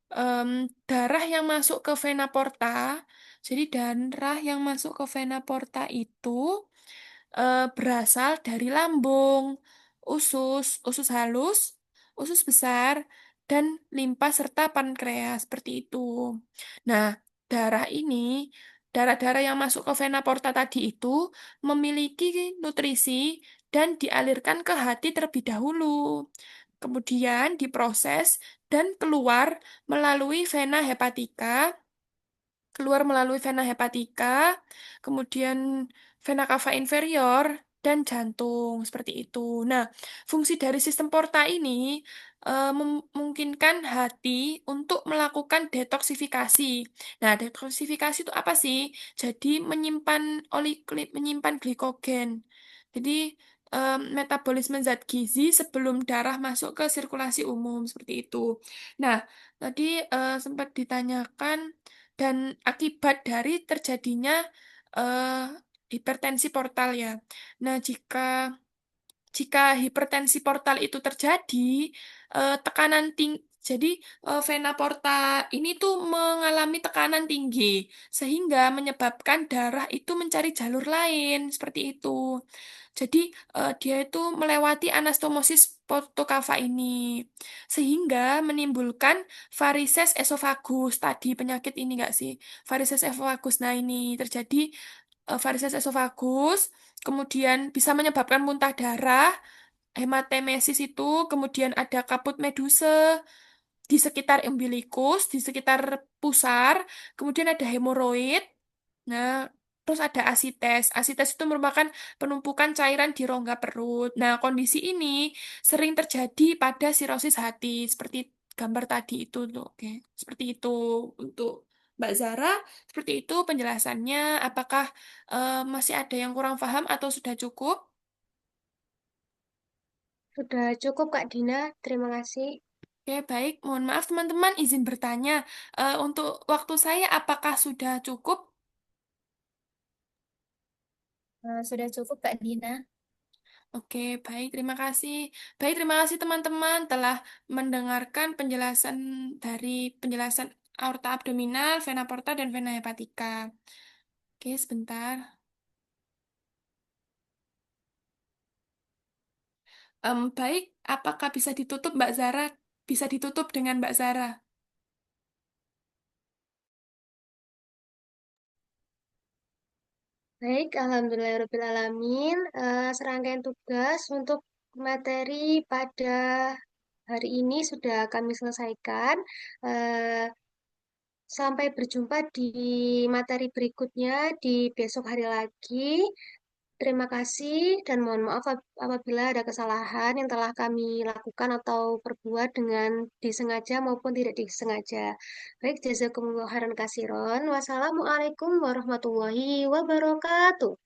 em, darah yang masuk ke vena porta, jadi darah yang masuk ke vena porta itu berasal dari lambung, usus halus, usus besar, dan limpa serta pankreas seperti itu. Nah, darah ini, darah-darah yang masuk ke vena porta tadi itu memiliki nutrisi dan dialirkan ke hati terlebih dahulu. Kemudian diproses dan melalui vena hepatika, keluar melalui vena hepatika, kemudian vena cava inferior, dan jantung, seperti itu. Nah, fungsi dari sistem porta ini memungkinkan hati untuk melakukan detoksifikasi. Nah, detoksifikasi itu apa sih? Jadi menyimpan glikogen. Jadi metabolisme zat gizi sebelum darah masuk ke sirkulasi umum seperti itu. Nah, tadi sempat ditanyakan dan akibat dari terjadinya eh, hipertensi portal ya. Nah, jika hipertensi portal itu terjadi, tekanan tinggi Jadi vena porta ini tuh mengalami tekanan tinggi sehingga menyebabkan darah itu mencari jalur lain seperti itu. Jadi dia itu melewati anastomosis portokava ini sehingga menimbulkan varises esofagus. Tadi penyakit ini enggak sih? Varises esofagus. Nah, ini terjadi varises esofagus, kemudian bisa menyebabkan muntah darah, hematemesis itu, kemudian ada kaput meduse di sekitar umbilikus, di sekitar pusar, kemudian ada hemoroid. Nah, terus ada asites. Asites itu merupakan penumpukan cairan di rongga perut. Nah, kondisi ini sering terjadi pada sirosis hati, seperti gambar tadi itu tuh. Oke, seperti itu untuk Mbak Zara. Seperti itu penjelasannya. Apakah masih ada yang kurang paham atau sudah cukup? Sudah cukup Kak Dina, terima kasih. Oke, baik. Mohon maaf teman-teman, izin bertanya. Untuk waktu saya, apakah sudah cukup? Sudah cukup, Kak Dina. Oke, baik. Terima kasih. Baik, terima kasih teman-teman telah mendengarkan penjelasan dari penjelasan aorta abdominal, vena porta, dan vena hepatika. Oke, sebentar. Baik, apakah bisa ditutup Mbak Zara? Bisa ditutup dengan Mbak Zara. Baik, Alhamdulillahirrahmanirrahim. Serangkaian tugas untuk materi pada hari ini sudah kami selesaikan. Eh, Sampai berjumpa di materi berikutnya di besok hari lagi. Terima kasih dan mohon maaf apabila ada kesalahan yang telah kami lakukan atau perbuat dengan disengaja maupun tidak disengaja. Baik, jazakumullah khairan kasiron. Wassalamualaikum warahmatullahi wabarakatuh.